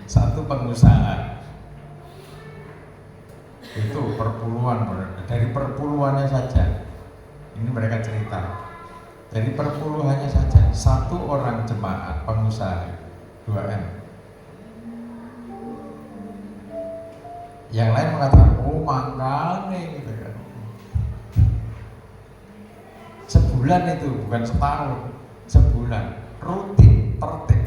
Satu pengusaha itu perpuluhan, dari perpuluhannya saja. Ini mereka cerita. Dari perpuluhannya saja, satu orang jemaat pengusaha 2M. Yang lain mengatakan, oh makanya gitu kan. Sebulan itu, bukan setahun, sebulan, rutin, tertib.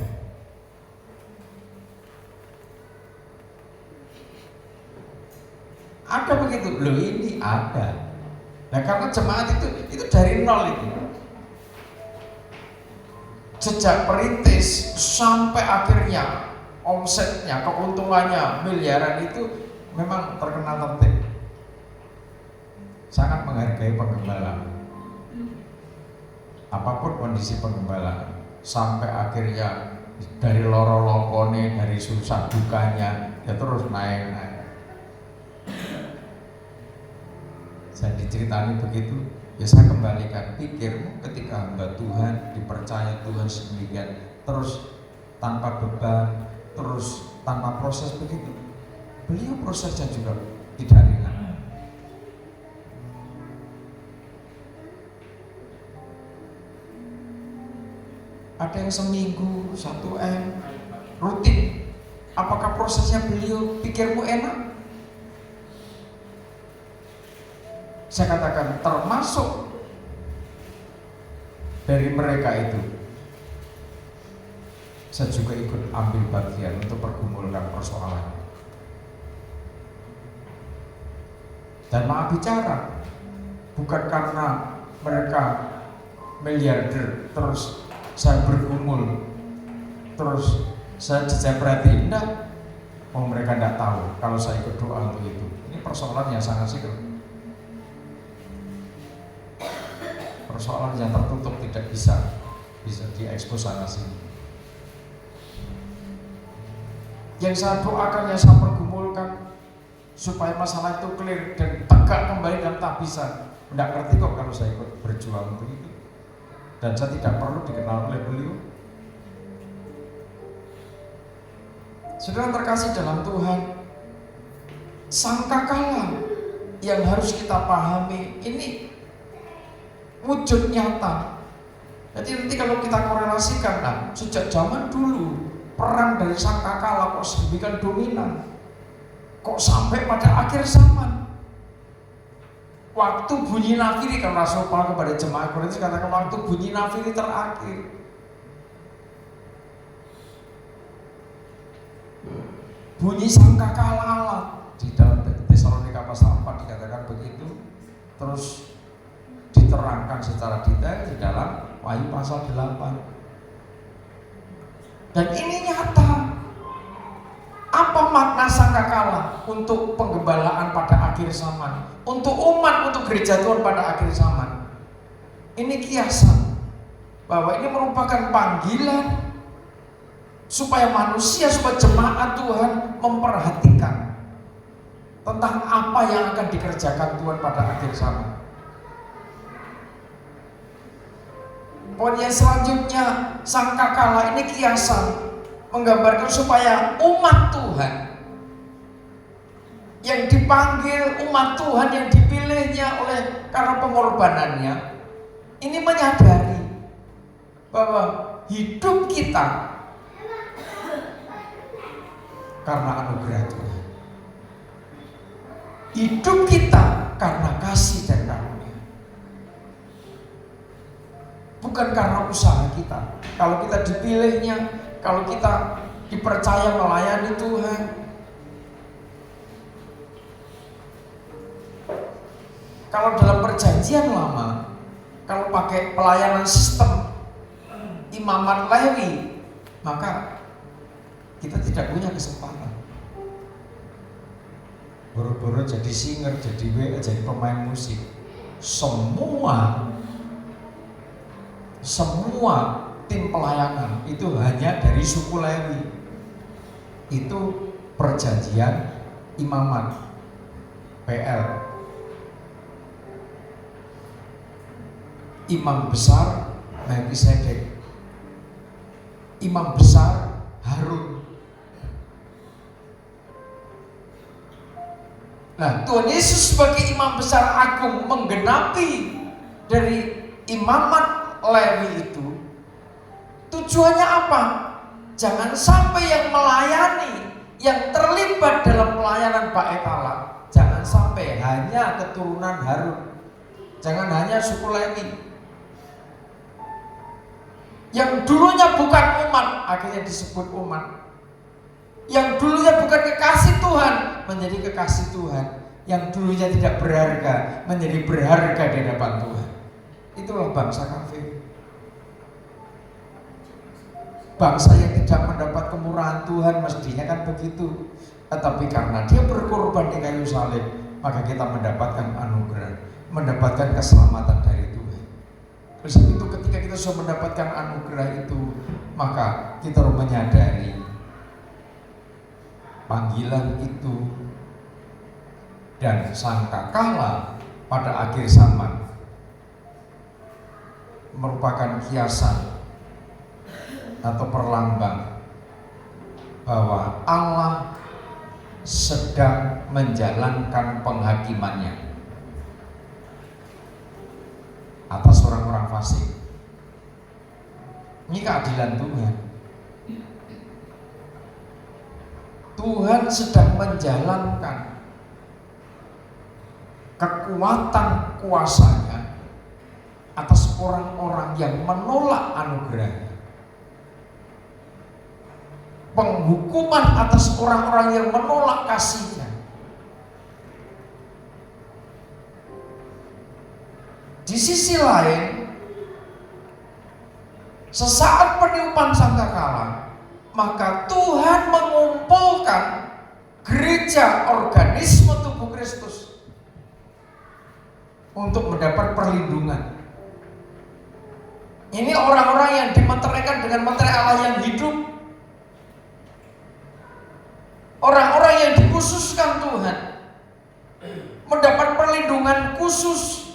Ada begitu? Loh ini ada. Nah karena jemaat itu dari nol itu. Sejak perintis sampai akhirnya omsetnya, keuntungannya miliaran itu memang terkenal tertib. Sangat menghargai pengembalaan. Apapun kondisi pengembalaan, sampai akhirnya dari loro lokone, dari susah dukanya, ya terus naik. Saya diceritani begitu, ya saya kembalikan pikirmu ketika hamba Tuhan dipercaya Tuhan sedemikian, terus tanpa beban, terus tanpa proses begitu. Beliau prosesnya juga tidak ringan. Ada yang seminggu 1M rutin. Apakah prosesnya beliau pikirmu enak? Saya katakan termasuk dari mereka itu, saya juga ikut ambil bagian untuk pergumulkan persoalan. Dan maaf bicara, bukan karena mereka miliarder terus saya bergumul, terus saya perhatiin, enggak. Oh mereka enggak tahu kalau saya ikut doa untuk itu. Ini persoalan yang sangat serius. Persoalan yang tertutup tidak bisa diekspos sana sini. Yang saya doakan, yang saya pergumulkan supaya masalah itu clear dan tegak kembali dan tak bisa. Tidak ngerti kok kalau saya ikut berjuang untuk itu. Dan saya tidak perlu dikenal oleh beliau. Saudara terkasih dalam Tuhan, sangkakala yang harus kita pahami ini wujud nyata. Jadi nanti kalau kita korelasikan, nah, sejak zaman dulu perang dari sangkakala kok sedemikian dominan, kok sampai pada akhir zaman. Waktu bunyi nafiri, kalau Rasul Paulus kepada jemaat Korintus katakan waktu bunyi nafiri terakhir. Bunyi sangkakala Allah di dalam Tesalonika pasal 4 dikatakan begitu. Terus diterangkan secara detail di dalam Wahyu pasal 8. Dan ini nyata. Apa makna sangkakala untuk penggembalaan pada akhir zaman, untuk umat, untuk gereja Tuhan pada akhir zaman? Ini kiasan bahwa ini merupakan panggilan supaya manusia, supaya jemaat Tuhan memperhatikan tentang apa yang akan dikerjakan Tuhan pada akhir zaman. Poin yang selanjutnya, sangkakala ini kiasan menggambarkan supaya umat Tuhan yang dipanggil, umat Tuhan yang dipilihnya oleh karena pengorbanannya, ini menyadari bahwa hidup kita karena anugerah Tuhan, hidup kita karena kasih dan karunia, bukan karena usaha kita. Kalau kita dipilihnya, kalau kita dipercaya melayani Tuhan, kalau dalam perjanjian lama, kalau pakai pelayanan sistem imamat Lewi, maka kita tidak punya kesempatan. Boro-boro jadi singer, jadi pemain musik. Semua tim pelayanan itu hanya dari suku Lewi. Itu perjanjian imamat PL. imam besar Melkisedek, imam besar Harun. Nah, Tuhan Yesus sebagai imam besar agung menggenapi dari imamat Lewi itu. Tujuannya apa? Jangan sampai yang melayani, yang terlibat dalam pelayanan Bait Allah, jangan sampai hanya keturunan Harun, jangan hanya suku Lewi. Yang dulunya bukan umat, akhirnya disebut umat. Yang dulunya bukan kekasih Tuhan, menjadi kekasih Tuhan. Yang dulunya tidak berharga, menjadi berharga di hadapan Tuhan. Itulah bangsa kafir. Bangsa yang tidak mendapat kemurahan Tuhan mestinya kan begitu. Tetapi karena dia berkorban di kayu salib, maka kita mendapatkan anugerah, mendapatkan keselamatan dari Tuhan. Terus itu ketika kita sudah mendapatkan anugerah itu, maka kita harus menyadari panggilan itu dan sangkakala pada akhir zaman merupakan kiasan atau perlambang bahwa Allah sedang menjalankan penghakimannya atas orang-orang fasik. Ini keadilan Tuhan. Tuhan sedang menjalankan kekuatan kuasanya atas orang-orang yang menolak anugerahnya. Penghukuman atas orang-orang yang menolak kasihnya. Di sisi lain, sesaat peniupan sangkakala, maka Tuhan mengumpulkan gereja organisme tubuh Kristus untuk mendapat perlindungan. Ini orang-orang yang dimeteraikan dengan meterai Allah yang hidup, orang-orang yang dikhususkan Tuhan mendapat perlindungan khusus.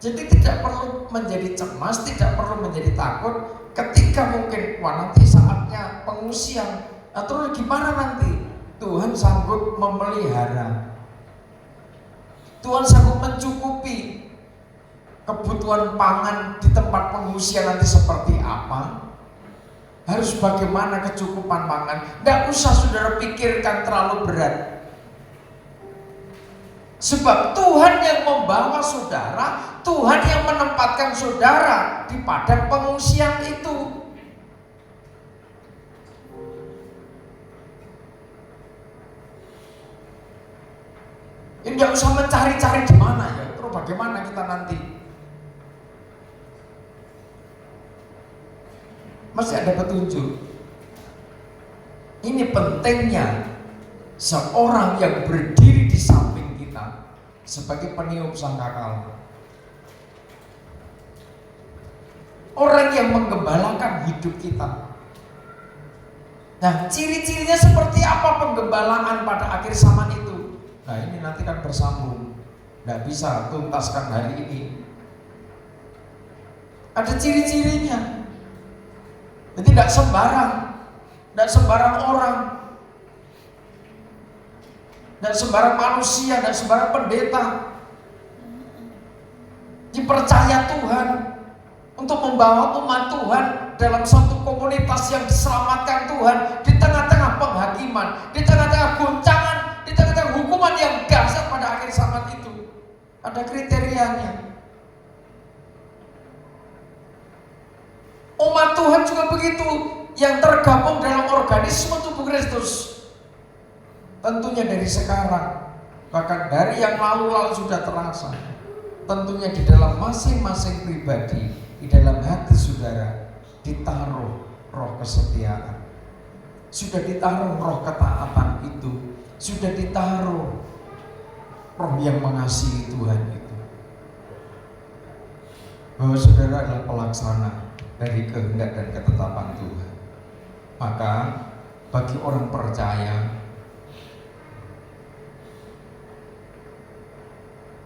Jadi tidak perlu menjadi cemas, tidak perlu menjadi takut ketika mungkin nanti saatnya pengungsian atau gimana nanti. Tuhan sanggup memelihara, Tuhan sanggup mencukupi kebutuhan pangan di tempat pengungsian nanti seperti apa, harus bagaimana kecukupan pangan. Tidak usah saudara pikirkan terlalu berat. Sebab Tuhan yang membawa saudara, Tuhan yang menempatkan saudara di padang pengungsian itu. Ini tidak usah mencari-cari di mana ya, terus bagaimana kita nanti. Masih ada petunjuk. Ini pentingnya seorang yang berdiri di samping kita sebagai peniup sangkakala. Orang yang menggembalakan hidup kita. Nah, ciri-cirinya seperti apa penggembalaan pada akhir zaman itu? Nah, ini nanti kan bersambung. Tidak bisa tuntaskan hari ini. Ada ciri-cirinya. Jadi tidak sembarang orang, tidak sembarang manusia, tidak sembarang pendeta dipercaya Tuhan untuk membawa umat Tuhan dalam satu komunitas yang diselamatkan Tuhan di tengah-tengah penghakiman, di tengah-tengah goncangan, di tengah-tengah hukuman yang dahsyat pada akhir zaman itu. Ada kriterianya. Umat Tuhan juga begitu, yang tergabung dalam organisme tubuh Kristus. Tentunya dari sekarang, bahkan dari yang lalu-lalu sudah terasa. Tentunya di dalam masing-masing pribadi, di dalam hati saudara, ditaruh roh kesetiaan. Sudah ditaruh roh ketaatan itu. Sudah ditaruh roh yang mengasihi Tuhan itu. Bahwa saudara adalah pelaksana dari kehendak dan ketetapan Tuhan. Maka bagi orang percaya,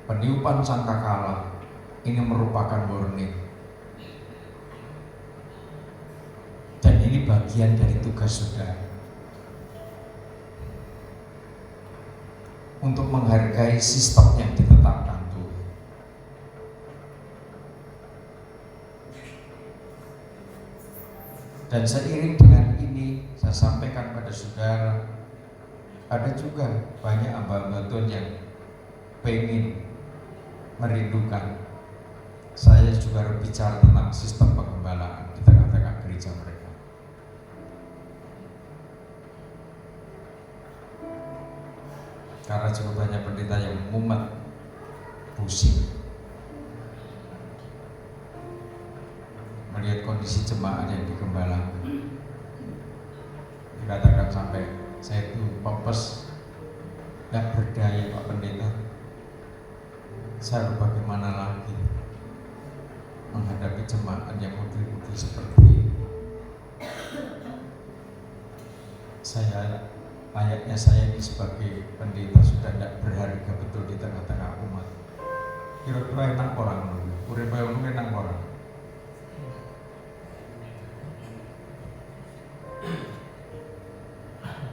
peniupan sangkakala Ini merupakan warning. Dan ini bagian dari tugas saudara untuk menghargai sistem yang ditetapkan Tuhan. Dan seiring dengan ini saya sampaikan pada saudara, ada juga banyak hamba-hamba Tuhan yang pengen merindukan saya juga berbicara tentang sistem pengembalaan di tengah-tengah gereja mereka. Karena cukup banyak pendeta yang mumet, pusing melihat kondisi jemaat yang digembalakan. Dikatakan sampai saya itu pepes, tidak berdaya Pak Pendeta. Saya bagaimana lagi menghadapi jemaat yang model-model seperti ini. Layaknya saya ini sebagai pendeta sudah tidak berharga betul di tengah-tengah umat. Kira-kira enak orang dulu, urip-urip enak orang.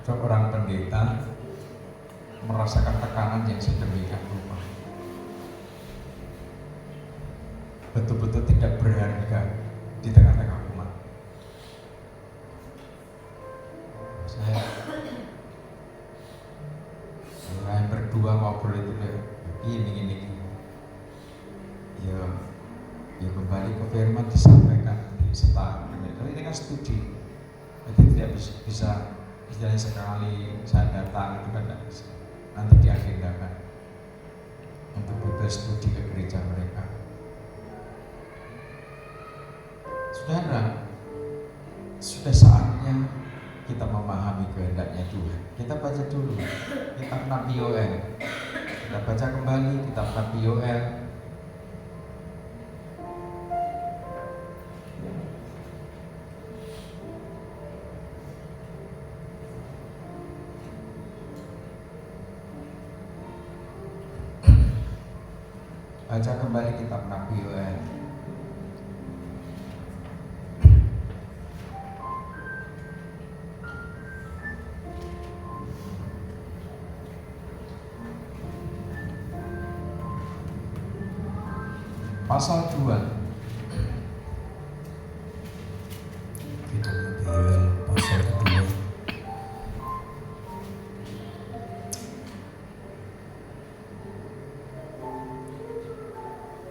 Seorang pendeta merasakan tekanan yang sedemikian rupa, betul-betul tidak berharga di tengah-tengah umat. Saya berdua ngobrol itu ini ya kembali ke firman disampaikan di setahun ini kan studi, jadi tidak bisa istilahnya sekali saya datang itu kan tidak bisa, nanti diagendakan untuk butuh studi ke gereja mereka. Saudara, sudah saatnya kita memahami kehendaknya Tuhan. Kita baca dulu kitab Nabi Yoel. Kita baca kembali kitab Nabi Yoel. Baca kembali kitab Nabi Yoel. Pasal 2. Kitab Nabi Yoel pasal kedua.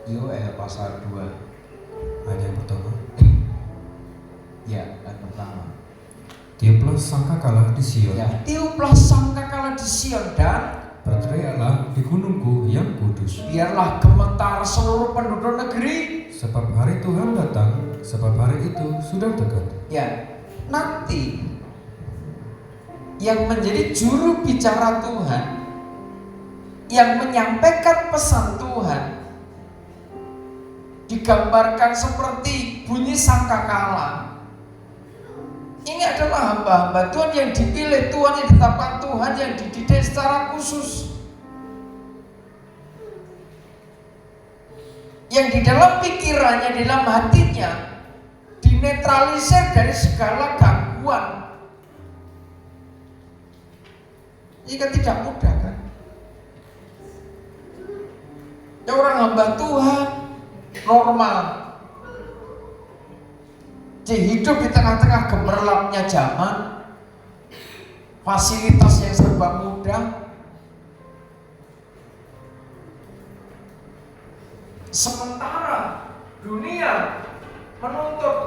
Yoel pasal 2 Ayat yang pertama. Ya, ayat pertama. Tiuplah sangkakala di Sion. Ya, tiuplah sangkakala di Sion dan Berteriaklah di gunungku yang kudus. biarlah gemetar seluruh penduduk negeri. Sebab hari Tuhan datang, sebab hari itu sudah dekat. Ya, nanti yang menjadi juru bicara Tuhan, yang menyampaikan pesan Tuhan, digambarkan seperti bunyi sangkakala. Ini adalah hamba-hamba Tuhan yang dipilih Tuhan, yang ditetapkan Tuhan, yang dididik secara khusus, yang di dalam pikirannya, di dalam hatinya dinetralisir dari segala gangguan. Ini kan tidak mudah kan? Ya, orang hamba Tuhan normal, hidup di tengah-tengah gemerlapnya zaman, fasilitas yang serba mudah, sementara dunia menuntut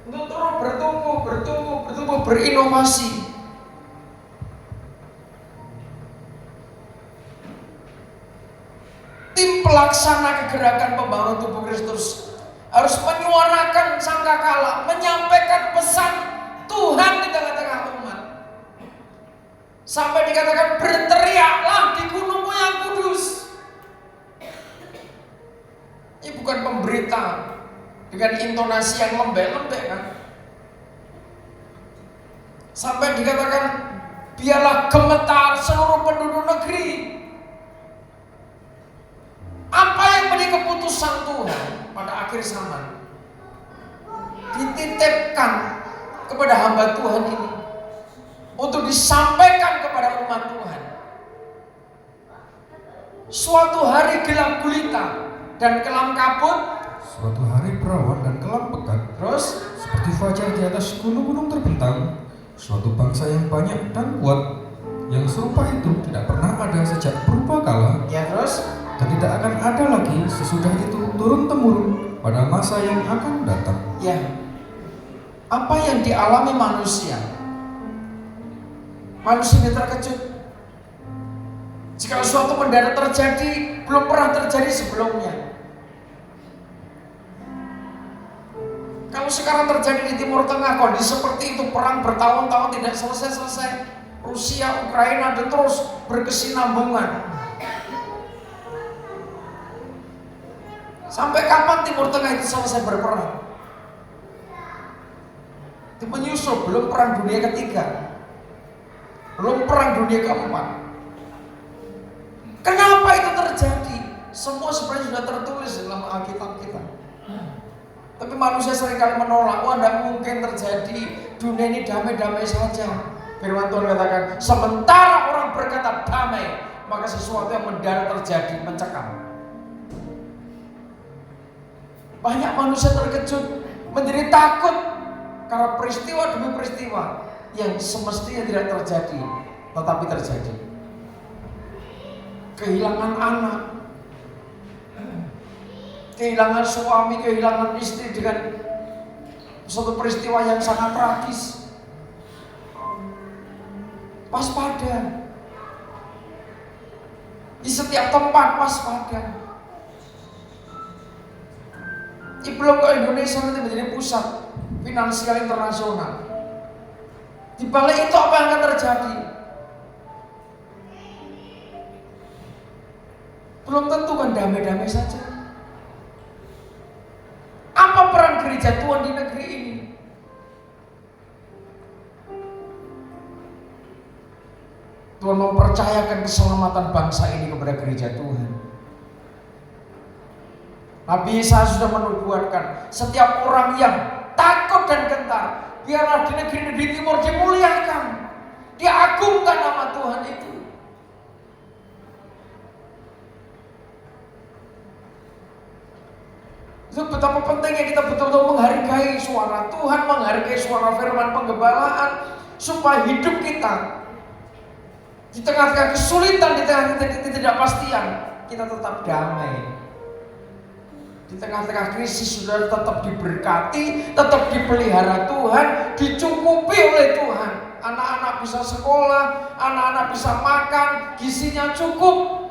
untuk terus bertumbuh, berinovasi. Tim pelaksana kegerakan pembangunan tubuh Kristus harus menyuarakan sangkakala, menyampaikan pesan Tuhan di tengah-tengah umat. Sampai dikatakan berteriaklah di gunungmu yang kudus. Ini bukan pemberita dengan intonasi yang lembek-lembek kan. Sampai dikatakan biarlah gemetar seluruh penduduk negeri. Apa utusan Tuhan pada akhir zaman dititipkan kepada hamba Tuhan ini untuk disampaikan kepada umat Tuhan. Suatu hari gelap gulita dan kelam kabut, Suatu hari perawan dan kelam pekat, terus seperti fajar di atas gunung-gunung terbentang. Suatu bangsa yang banyak dan kuat, yang serupa itu tidak pernah ada sejak purbakala, ya terus dan tidak akan ada lagi sesudah itu turun-temurun pada masa yang akan datang. ya, apa yang dialami manusia? Manusia ini terkejut jika suatu mendadak terjadi belum pernah terjadi sebelumnya. Kalau sekarang terjadi di Timur Tengah kondisi seperti itu, perang bertahun-tahun tidak selesai-selesai, Rusia, Ukraina dan terus berkesinambungan. Sampai kapan Timur Tengah itu selesai berperang? Itu menyusul, belum perang dunia ketiga, belum perang dunia keempat. Kenapa itu terjadi? Semua sebenarnya sudah tertulis dalam Alkitab kita. Tapi manusia seringkali menolak. Wah, tidak mungkin terjadi. Dunia ini damai-damai saja. Firman Tuhan katakan, sementara orang berkata damai, maka sesuatu yang mendadak terjadi, mencekam. Banyak manusia terkejut, menjadi takut karena peristiwa demi peristiwa yang semestinya tidak terjadi, tetapi terjadi. Kehilangan anak, kehilangan suami, kehilangan istri dengan suatu peristiwa yang sangat tragis. Waspada. Di setiap tempat waspada. Belum ke Indonesia nanti menjadi pusat finansial internasional. Di balik itu apa yang akan terjadi? Belum tentu kan damai-damai saja. Apa peran gereja Tuhan di negeri ini? Tuhan mempercayakan keselamatan bangsa ini kepada gereja Tuhan. Nabi Yesaya sudah menubuatkan, setiap orang yang takut dan gentar, biarlah di negeri-negeri timur dimuliakan, diagungkan nama Tuhan itu. Itu betapa pentingnya kita betul-betul menghargai suara Tuhan, menghargai suara firman penggembalaan, supaya hidup kita di tengah-tengah kesulitan, di tengah-tengah ketidakpastian, kita tetap damai. Di tengah-tengah krisis sudah tetap diberkati, tetap dipelihara Tuhan, dicukupi oleh Tuhan. Anak-anak bisa sekolah, anak-anak bisa makan, gizinya cukup.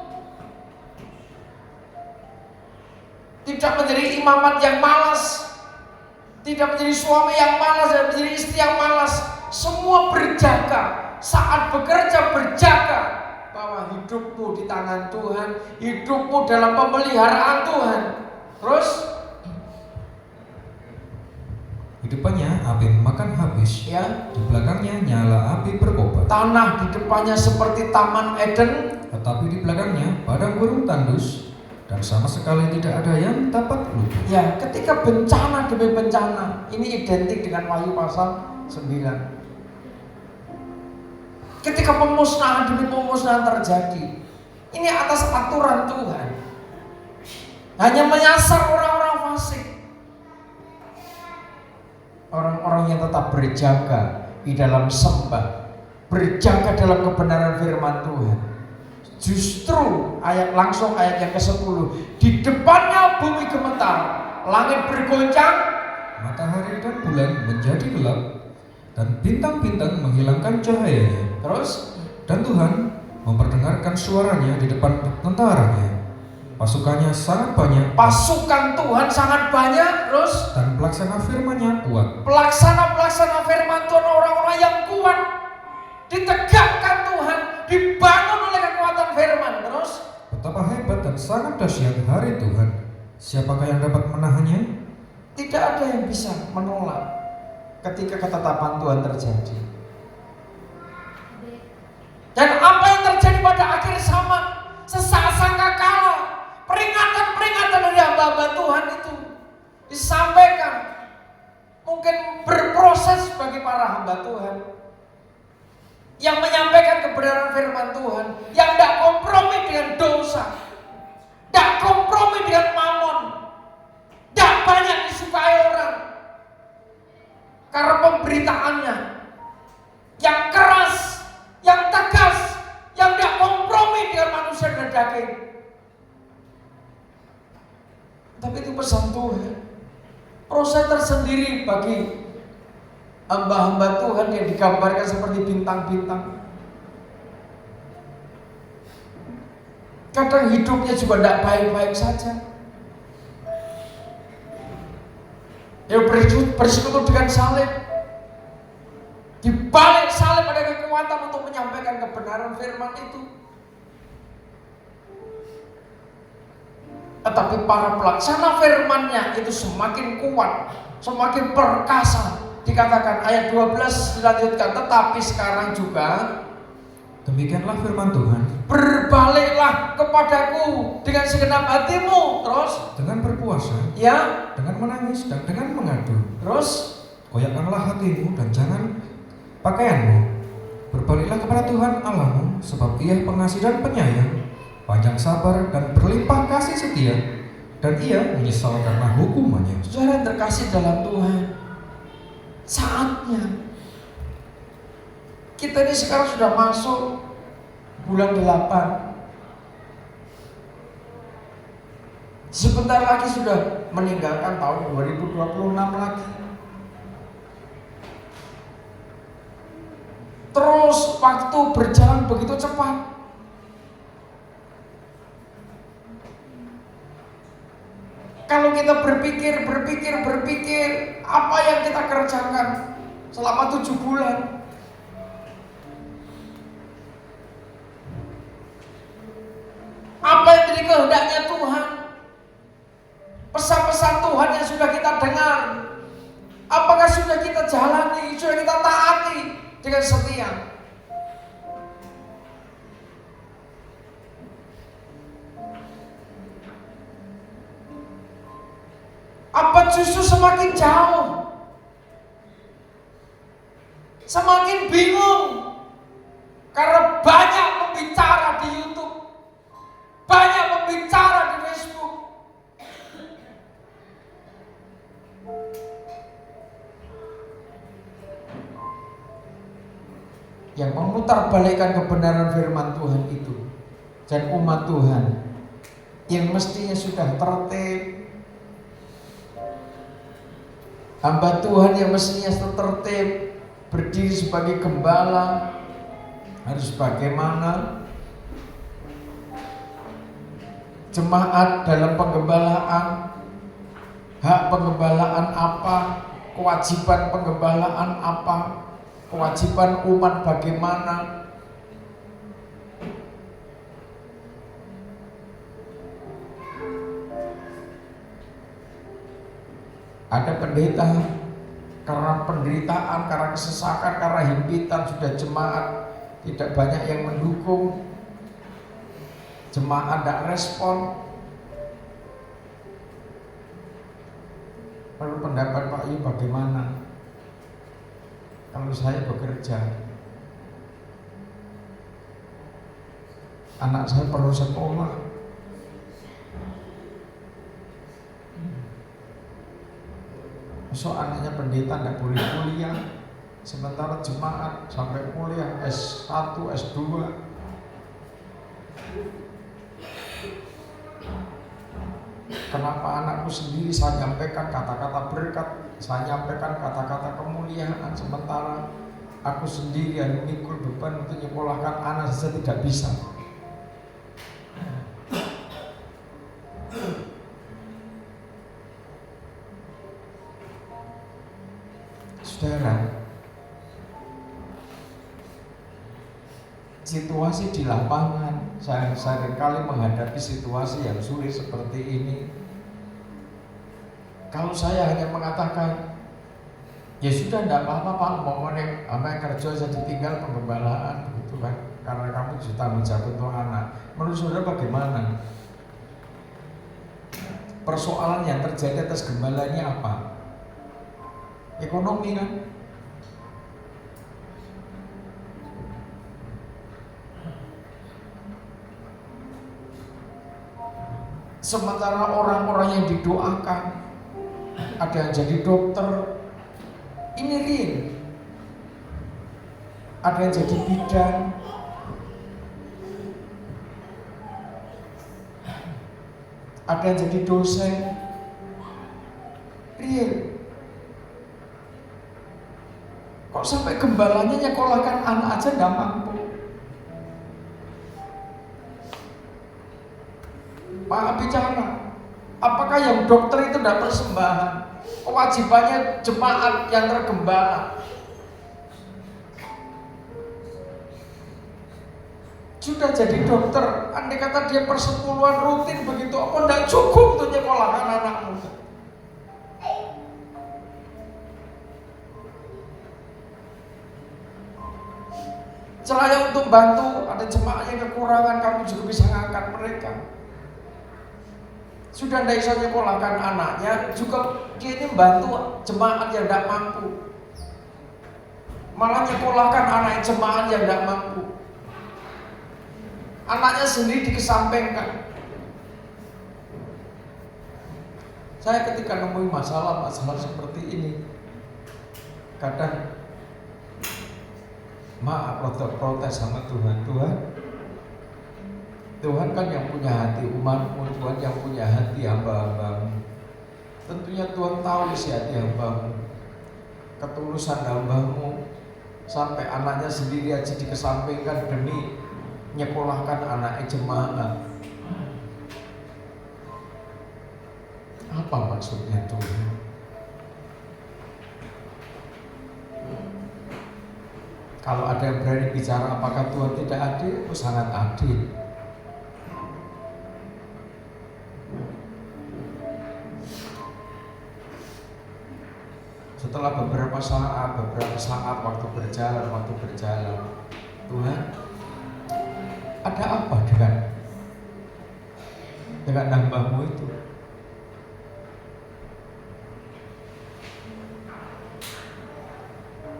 Tidak menjadi imamat yang malas, tidak menjadi suami yang malas, dan menjadi istri yang malas. Semua berjaga, saat bekerja berjaga bahwa hidupmu di tangan Tuhan, hidupmu dalam pemeliharaan Tuhan. Terus di depannya api memakan habis, ya, di belakangnya nyala api berkobar. tanah di depannya seperti Taman Eden, Tetapi di belakangnya padang gurun tandus, dan sama sekali tidak ada yang dapat luput. ya, ketika bencana demi bencana, ini identik dengan Wahyu pasal 9. Ketika pemusnahan demi pemusnahan terjadi, ini atas aturan Tuhan. Hanya menyasar orang-orang fasik, orang-orang yang tetap berjaga di dalam sembah, berjaga dalam kebenaran firman Tuhan. Justru langsung ayat yang ke-10, di depannya bumi gemetar, langit bergoncang, Matahari dan bulan menjadi gelap, dan bintang-bintang menghilangkan cahayanya. terus Dan Tuhan memperdengarkan suaranya di depan tentaranya. Pasukannya sangat banyak, pasukan Tuhan sangat banyak, terus dan pelaksana firman-Nya kuat. pelaksana firman Tuhan orang-orang yang kuat, ditegakkan Tuhan, dibangun oleh kekuatan firman. Terus Betapa hebat dan sangat dahsyat hari Tuhan. Siapakah yang dapat menahannya? tidak ada yang bisa menolak ketika ketetapan Tuhan terjadi. Dan apa yang terjadi pada akhir zaman, sesaat sangkakala, peringatan-peringatan dari hamba yang menyampaikan kebenaran firman Tuhan, yang tidak kompromi dengan dosa, tidak kompromi dengan mamon, tidak banyak disukai orang karena pemberitaannya yang keras, yang tegas, yang tidak kompromi dengan manusia dan daging. Tapi itu pesan Tuhan. Proses tersendiri bagi hamba-hamba Tuhan yang digambarkan seperti bintang-bintang. Kadang hidupnya juga tidak baik-baik saja. Ya bersekutu dengan salib. Di balik salib ada kekuatan untuk menyampaikan kebenaran firman itu. Tetapi para pelaksana firman-Nya itu semakin kuat, semakin perkasa. Dikatakan ayat 12 dilanjutkan, tetapi sekarang juga Demikianlah firman Tuhan, berbaliklah kepadaku dengan segenap hatimu. Terus dengan berpuasa, ya, dengan menangis dan dengan mengadu. terus Koyakkanlah hatimu dan jangan pakaianmu. Berbaliklah kepada Tuhan Allahmu, sebab Ia pengasih dan penyayang, panjang sabar dan berlimpah kasih setia, dan Ia menyesal karena hukumannya. saudara yang terkasih dalam Tuhan, saatnya kita ini sekarang sudah masuk bulan 8. Sebentar lagi sudah meninggalkan tahun 2026 lagi. Terus waktu berjalan begitu cepat. Kalau kita berpikir apa yang kita kerjakan selama 7 bulan, apa yang menjadi kehendaknya Tuhan, pesan-pesan Tuhan yang sudah kita dengar, apakah sudah kita jalani, sudah kita taati dengan setia? Apa justru semakin jauh, semakin bingung karena banyak pembicara di YouTube, banyak pembicara di Facebook, yang memutarbalikkan kebenaran firman Tuhan itu. Dan umat Tuhan yang mestinya sudah tertib, hamba Tuhan yang mestinya tertib, berdiri sebagai gembala, harus bagaimana? Jemaat dalam penggembalaan, hak penggembalaan apa, kewajiban penggembalaan apa, kewajiban umat bagaimana. Ada pendeta karena penderitaan, karena kesesakan, karena himpitan, sudah jemaat tidak banyak yang mendukung, jemaat tidak respon. Menurut pendapat Pak Yu bagaimana? Kalau saya bekerja, anak saya perlu sekolah, so anaknya pendeta tidak boleh kuliah, sementara jemaat sampai kuliah S1, S2. Kenapa anakku sendiri saya nyampaikan kata-kata berkat, saya nyampaikan kata-kata kemuliaan, sementara aku sendiri yang memikul beban untuk menyekolahkan anak saja tidak bisa. Saudara, situasi di lapangan, saya seringkali menghadapi situasi yang sulit seperti ini. Kalau saya hanya mengatakan, ya sudah tidak apa-apa Pak, pokoknya apa yang kerja saya ditinggal penggembalaan, begitu kan, karena kamu juga tanggung jawab untuk anak. Menurut saudara bagaimana? Persoalan yang terjadi atas gembalanya apa? Ekonomi kan? Sementara orang-orang yang didoakan, ada yang jadi dokter, ini real. Ada yang jadi bidan, ada yang jadi dosen, real. Kok sampai gembalanya nyekolahkan anak aja nggak mampu? Pak bicara, apakah yang dokter itu tidak persembahan? Kewajibannya jemaat yang tergembala. Sudah jadi dokter, andai kata dia persepuluhan rutin begitu, apa tidak cukup untuk nyekolahkan anakmu? Celaya untuk bantu, ada jemaah yang kekurangan, kamu juga bisa ngangkat mereka. Sudah tidak bisa nyekolahkan anaknya, juga dia ini bantu jemaat yang tidak mampu. Malah nyekolahkan anak jemaat yang tidak mampu. Anaknya sendiri dikesampingkan. Saya ketika nemuin masalah seperti ini, kadang maaf protes sama Tuhan. Tuhan kan yang punya hati umatmu, Tuhan yang punya hati hamba-hambamu. Tentunya Tuhan tahu isi hati hambamu, ketulusan hambamu, sampai anaknya sendiri aja dikesampingkan demi nyekolahkan anak jemaah. Apa maksudnya Tuhan? Kalau ada yang berani bicara apakah Tuhan tidak adil? Oh, sangat adil. Setelah beberapa saat waktu berjalan, Tuhan, ada apa dengan hambamu itu?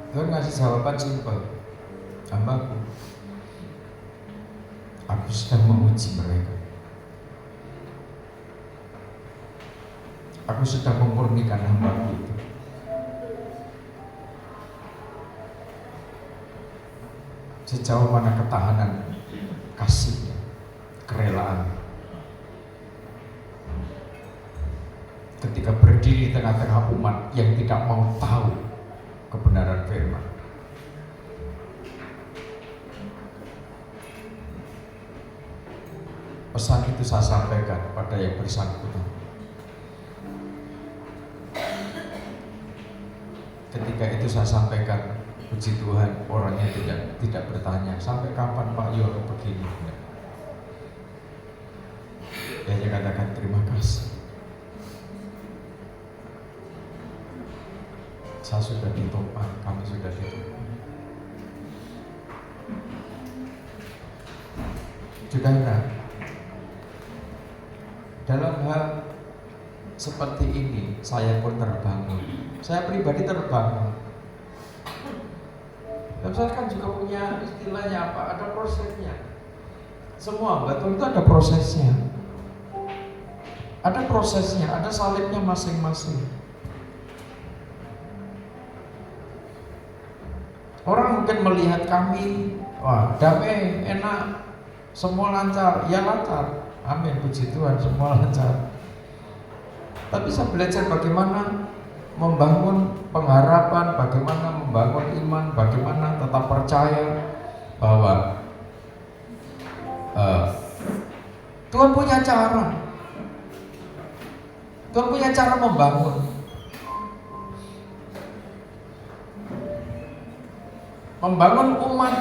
Tuhan ngasih jawaban simpel, hambaku, aku sedang menguji mereka. Aku sedang memurnikan hambaku itu. Sejauh mana ketahanan kasihnya, kerelaan. Ketika berdiri di tengah-tengah umat yang tidak mau tahu kebenaran firman. Pesan itu saya sampaikan pada yang bersangkutan. Ketika itu saya sampaikan, puji Tuhan, orangnya tidak bertanya sampai kapan Pak Yono begini. Dia hanya katakan terima kasih. Saya sudah ditopang, kami sudah ditopang. Saudara, dalam hal seperti ini saya pun terbangun. Saya pribadi terbangun. Dan saya kan juga punya istilahnya apa? Ada prosesnya. Semua betul itu ada prosesnya. Ada prosesnya, ada salibnya masing-masing. Orang mungkin melihat kami, wah damai, enak, semua lancar, ya lancar. Amin, puji Tuhan, semua lancar. Tapi saya belajar bagaimana membangun pengharapan, bagaimana membangun iman, bagaimana tetap percaya bahwa Tuhan punya cara. Tuhan punya cara membangun. Membangun umat,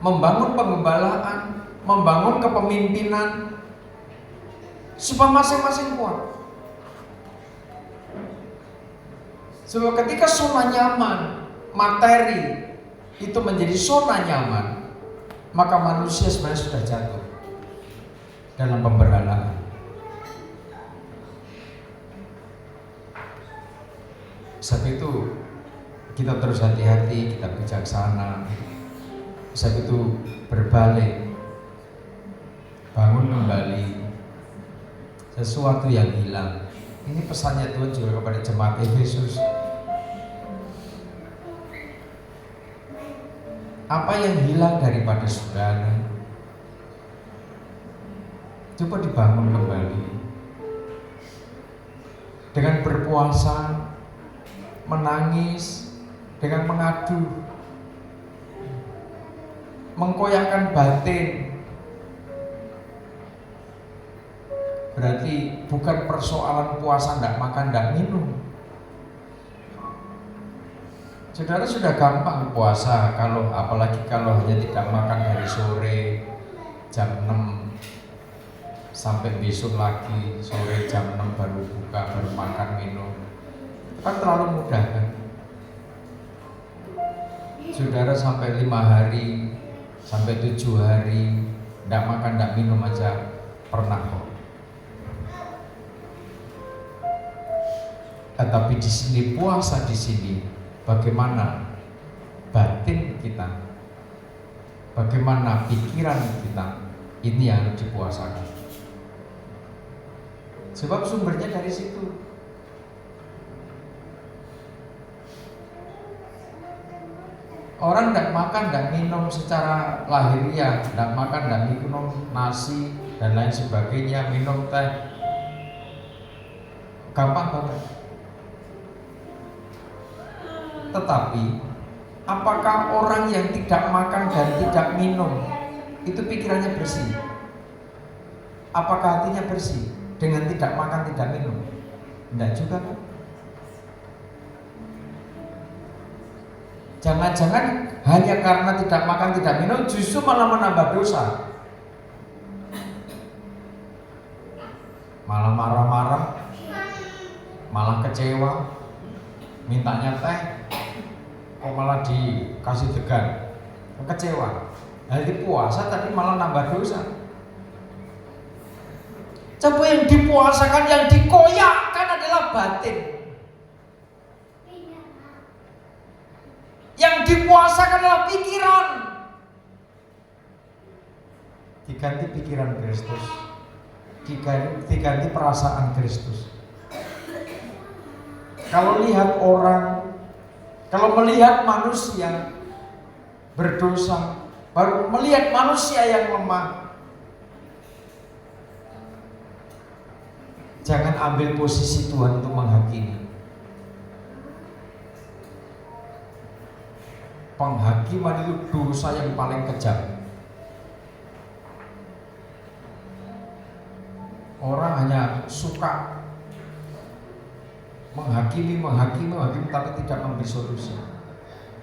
membangun pengembalaan, membangun kepemimpinan, supaya masing-masing kuat. Sebab ketika zona nyaman, materi itu menjadi zona nyaman, maka manusia sebenarnya sudah jatuh dalam pemberanaan. Sebab itu kita terus hati-hati, kita bijaksana. Sebab itu berbalik, bangun kembali, sesuatu yang hilang. Ini pesannya Tuhan juga kepada jemaat Efesus. Apa yang hilang daripada saudara, coba dibangun kembali dengan berpuasa, menangis, dengan mengadu, mengkoyakkan batin. Berarti bukan persoalan puasa ndak makan ndak minum. Saudara sudah gampang puasa apalagi kalau hanya tidak makan dari sore jam 6 sampai besok lagi sore jam 6 baru buka, baru makan minum. Kan terlalu mudah kan? Saudara sampai 5 hari, sampai 7 hari ndak makan ndak minum aja pernah kok. Tetapi di sini puasa di sini, bagaimana batin kita, bagaimana pikiran kita, ini yang harus dipuasakan. Sebab sumbernya dari situ. Orang tidak makan, tidak minum secara lahiriah, tidak makan, tidak minum nasi dan lain sebagainya, minum teh, gampang banget. Tetapi apakah orang yang tidak makan dan tidak minum itu pikirannya bersih? Apakah hatinya bersih dengan tidak makan tidak minum? Tidak juga kan? Jangan-jangan hanya karena tidak makan tidak minum justru malah menambah dosa, malah marah-marah, malah kecewa, mintanya teh kok malah dikasih degan, kecewa. Hari puasa tapi malah nambah dosa. Coba yang dipuasakan, yang dikoyakkan adalah batin. Yang dipuasakan adalah pikiran. Diganti pikiran Kristus, diganti perasaan Kristus. Kalau lihat orang, kalau melihat manusia berdosa, baru melihat manusia yang lemah, jangan ambil posisi Tuhan untuk menghakimi. Penghakiman itu dosa yang paling kejam. Orang hanya suka menghakimi tapi tidak memberi solusi.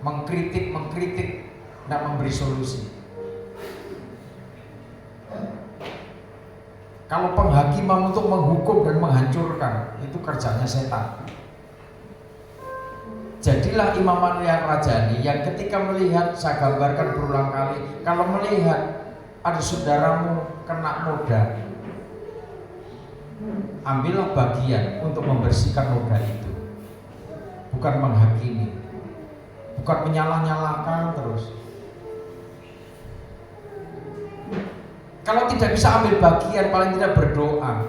Mengkritik, tidak memberi solusi. Kalau penghakiman untuk menghukum dan menghancurkan, itu kerjanya setan. Jadilah Imam Al-Rajani yang ketika melihat, saya gambarkan berulang kali, kalau melihat ada saudaramu kena noda, ambillah bagian untuk membersihkan noda itu. Bukan menghakimi, bukan menyalah-nyalahkan terus. Kalau tidak bisa ambil bagian, paling tidak berdoa,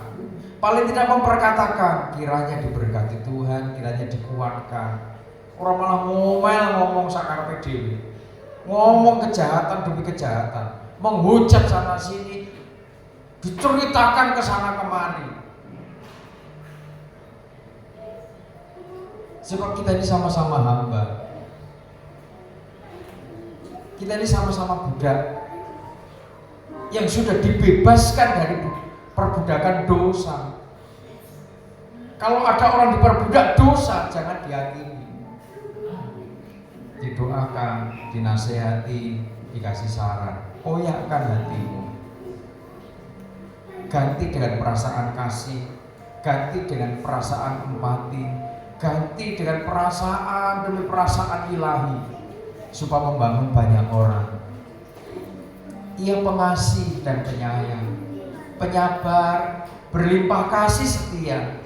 paling tidak memperkatakan, kiranya diberkati Tuhan, kiranya dikuatkan. Orang malah ngomong sakarepe dhewe, ngomong kejahatan demi kejahatan, menghujat sana sini, diceritakan ke sana kemari. Sebab kita ini sama-sama hamba, kita ini sama-sama budak yang sudah dibebaskan dari perbudakan dosa. Kalau ada orang diperbudak dosa, jangan dihakimi. Didoakan, dinasehati, dikasih saran, koyakkan hatimu, ganti dengan perasaan kasih, ganti dengan perasaan empati, ganti dengan perasaan demi perasaan ilahi, supaya membangun banyak orang. Ia pengasih dan penyayang, penyabar, berlimpah kasih setia,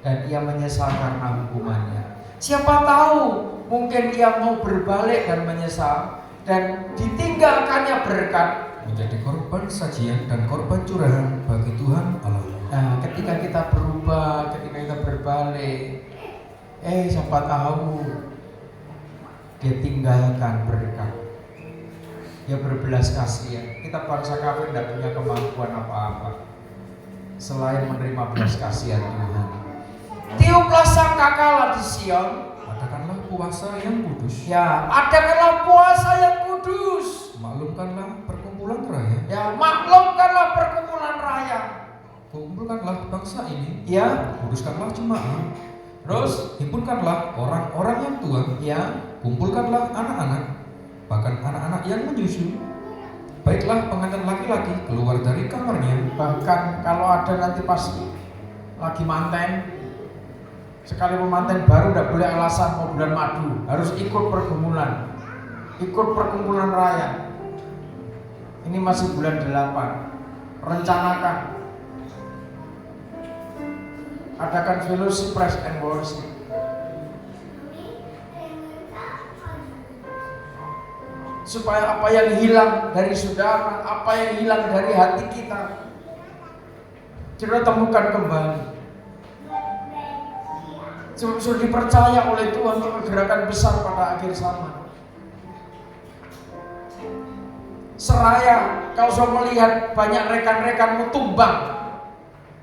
dan ia menyesal karena hukumannya. Siapa tahu mungkin ia mau berbalik dan menyesal dan ditinggalkannya berkat, menjadi korban sajian dan korban curahan bagi Tuhan Allah. Nah, ketika kita berubah, ketika kita berbalik, siapa tahu dia tinggalkan berkat, dia berbelas kasihan. Kita bangsa kafir tidak punya kemampuan apa-apa selain menerima belas kasihan Tuhan. Tiuplah sangkakala di Sion, Adakanlah puasa yang kudus. ya adakanlah puasa yang kudus, Maklumkanlah perkumpulan raya. ya maklumkanlah perkumpulan raya, Kumpulkanlah bangsa ini. ya Kuduskanlah jemaah. terus Himpunkanlah orang-orang yang tua. ya Kumpulkanlah anak-anak, bahkan anak-anak yang menyusu. Baiklah pengantin laki-laki keluar dari kamarnya. bahkan kalau ada nanti pas lagi manten, sekali pemanten baru tidak boleh alasan mau bulan madu, harus ikut pergumulan, ikut perkumpulan raya. Ini masih bulan 8, rencanakan, adakan fellowship, praise and worship. Supaya apa yang hilang dari saudara, apa yang hilang dari hati kita, kita temukan kembali. Sudah dipercaya oleh Tuhan untuk gerakan besar pada akhir zaman. Seraya kau sudah melihat banyak rekan-rekanmu tumbang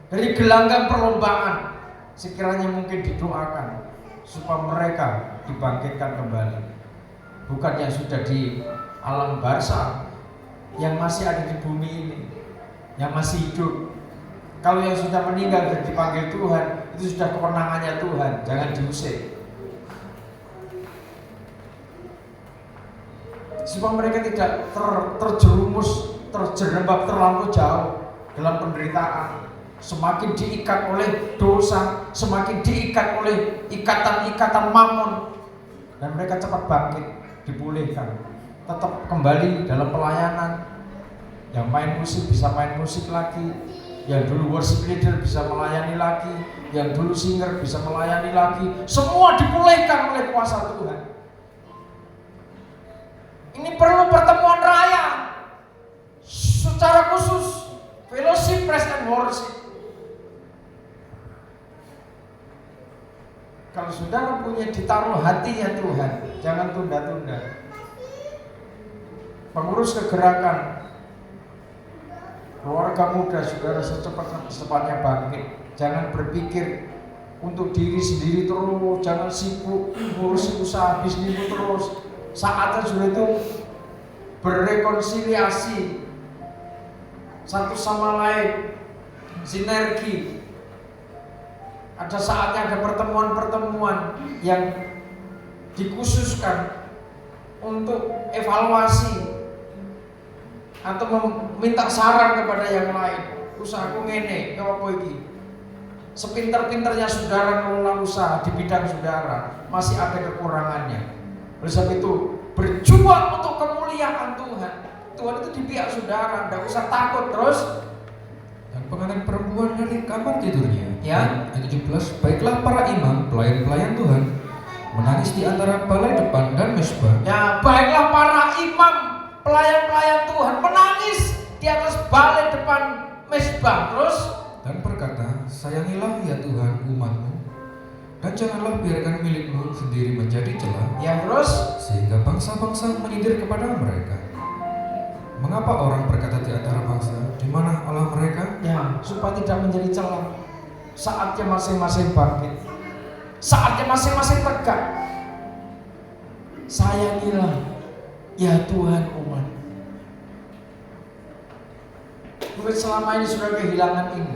dari gelanggang perlombaan, sekiranya mungkin didoakan supaya mereka dibangkitkan kembali. Bukan yang sudah di alam barzah, yang masih ada di bumi ini, yang masih hidup. Kalau yang sudah meninggal dan dipanggil Tuhan, itu sudah kewenangannya Tuhan, jangan diusir. Supaya mereka tidak terjerumus, terjerembab terlalu jauh dalam penderitaan. Semakin diikat oleh dosa, semakin diikat oleh ikatan-ikatan mamon, dan mereka cepat bangkit, dipulihkan, tetap kembali dalam pelayanan. Yang main musik bisa main musik lagi, yang dulu worship leader bisa melayani lagi, yang dulu singer bisa melayani lagi. Semua dipulihkan oleh kuasa Tuhan. Ini perlu pertemuan raya secara khusus, fellowship, praise and worship. Kalau saudara punya ditaruh hatinya Tuhan, jangan tunda-tunda. Pengurus kegerakan, keluarga muda, saudara secepatnya bangkit. Jangan berpikir untuk diri sendiri terus, jangan sibuk ngurus usaha bisnismu terus. Saatnya sudah itu berrekonsiliasi satu sama lain, sinergi. Ada saatnya ada pertemuan-pertemuan yang dikhususkan untuk evaluasi atau meminta saran kepada yang lain. Usahaku ngene, apa iki? Sepinter-pinternya saudara ngelola usaha di bidang saudara, masih ada kekurangannya. Oleh sebab itu, berjuang untuk kemuliaan Tuhan. Tuhan itu di pihak saudara, tidak usah takut terus. Dan pengantin perempuan dari kamar tidurnya. Ya. Ayat 17. Baiklah para imam, pelayan-pelayan Tuhan, menangis di antara balai depan dan mesbah. Ya, baiklah para imam, pelayan-pelayan Tuhan, menangis di atas balai depan mesbah. Terus, Dan berkata, sayangilah ya Tuhan umatmu, dan janganlah biarkan milikmu sendiri menjadi celah, ya terus, sehingga bangsa-bangsa menyindir kepada mereka. Mengapa orang berkata di antara bangsa, di mana Allah mereka? ya supaya tidak menjadi celah. Saatnya masing-masing bangkit, saatnya masing-masing tegak. Sayangilah ya Tuhan umat. Mungkin selama ini sudah kehilangan ini,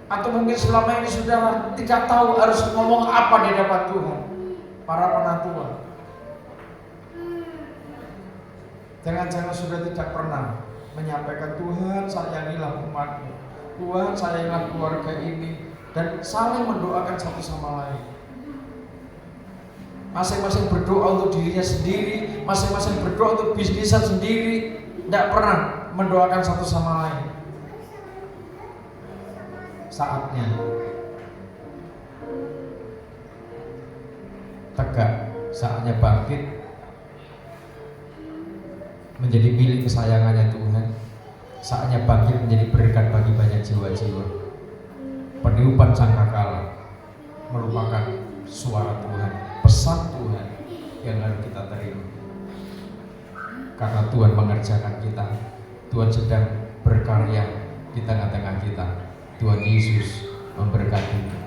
atau mungkin selama ini sudah tidak tahu harus ngomong apa di hadapan Tuhan. Para penatua, jangan-jangan sudah tidak pernah menyampaikan, Tuhan sayangilah umatmu, Tuhan sayangilah keluarga ini, dan saling mendoakan satu sama lain. Masing-masing berdoa untuk dirinya sendiri, masing-masing berdoa untuk bisnisnya sendiri, tidak pernah mendoakan satu sama lain. Saatnya tegak, saatnya bangkit, menjadi milik kesayangannya Tuhan. Saatnya bangkit menjadi berkat bagi banyak jiwa-jiwa. Peniupan sangkakala merupakan suara Tuhan, pesan Tuhan yang harus kita terima. Karena Tuhan mengerjakan kita, Tuhan sedang berkarya di tengah-tengah kita. Tuhan Yesus memberkati.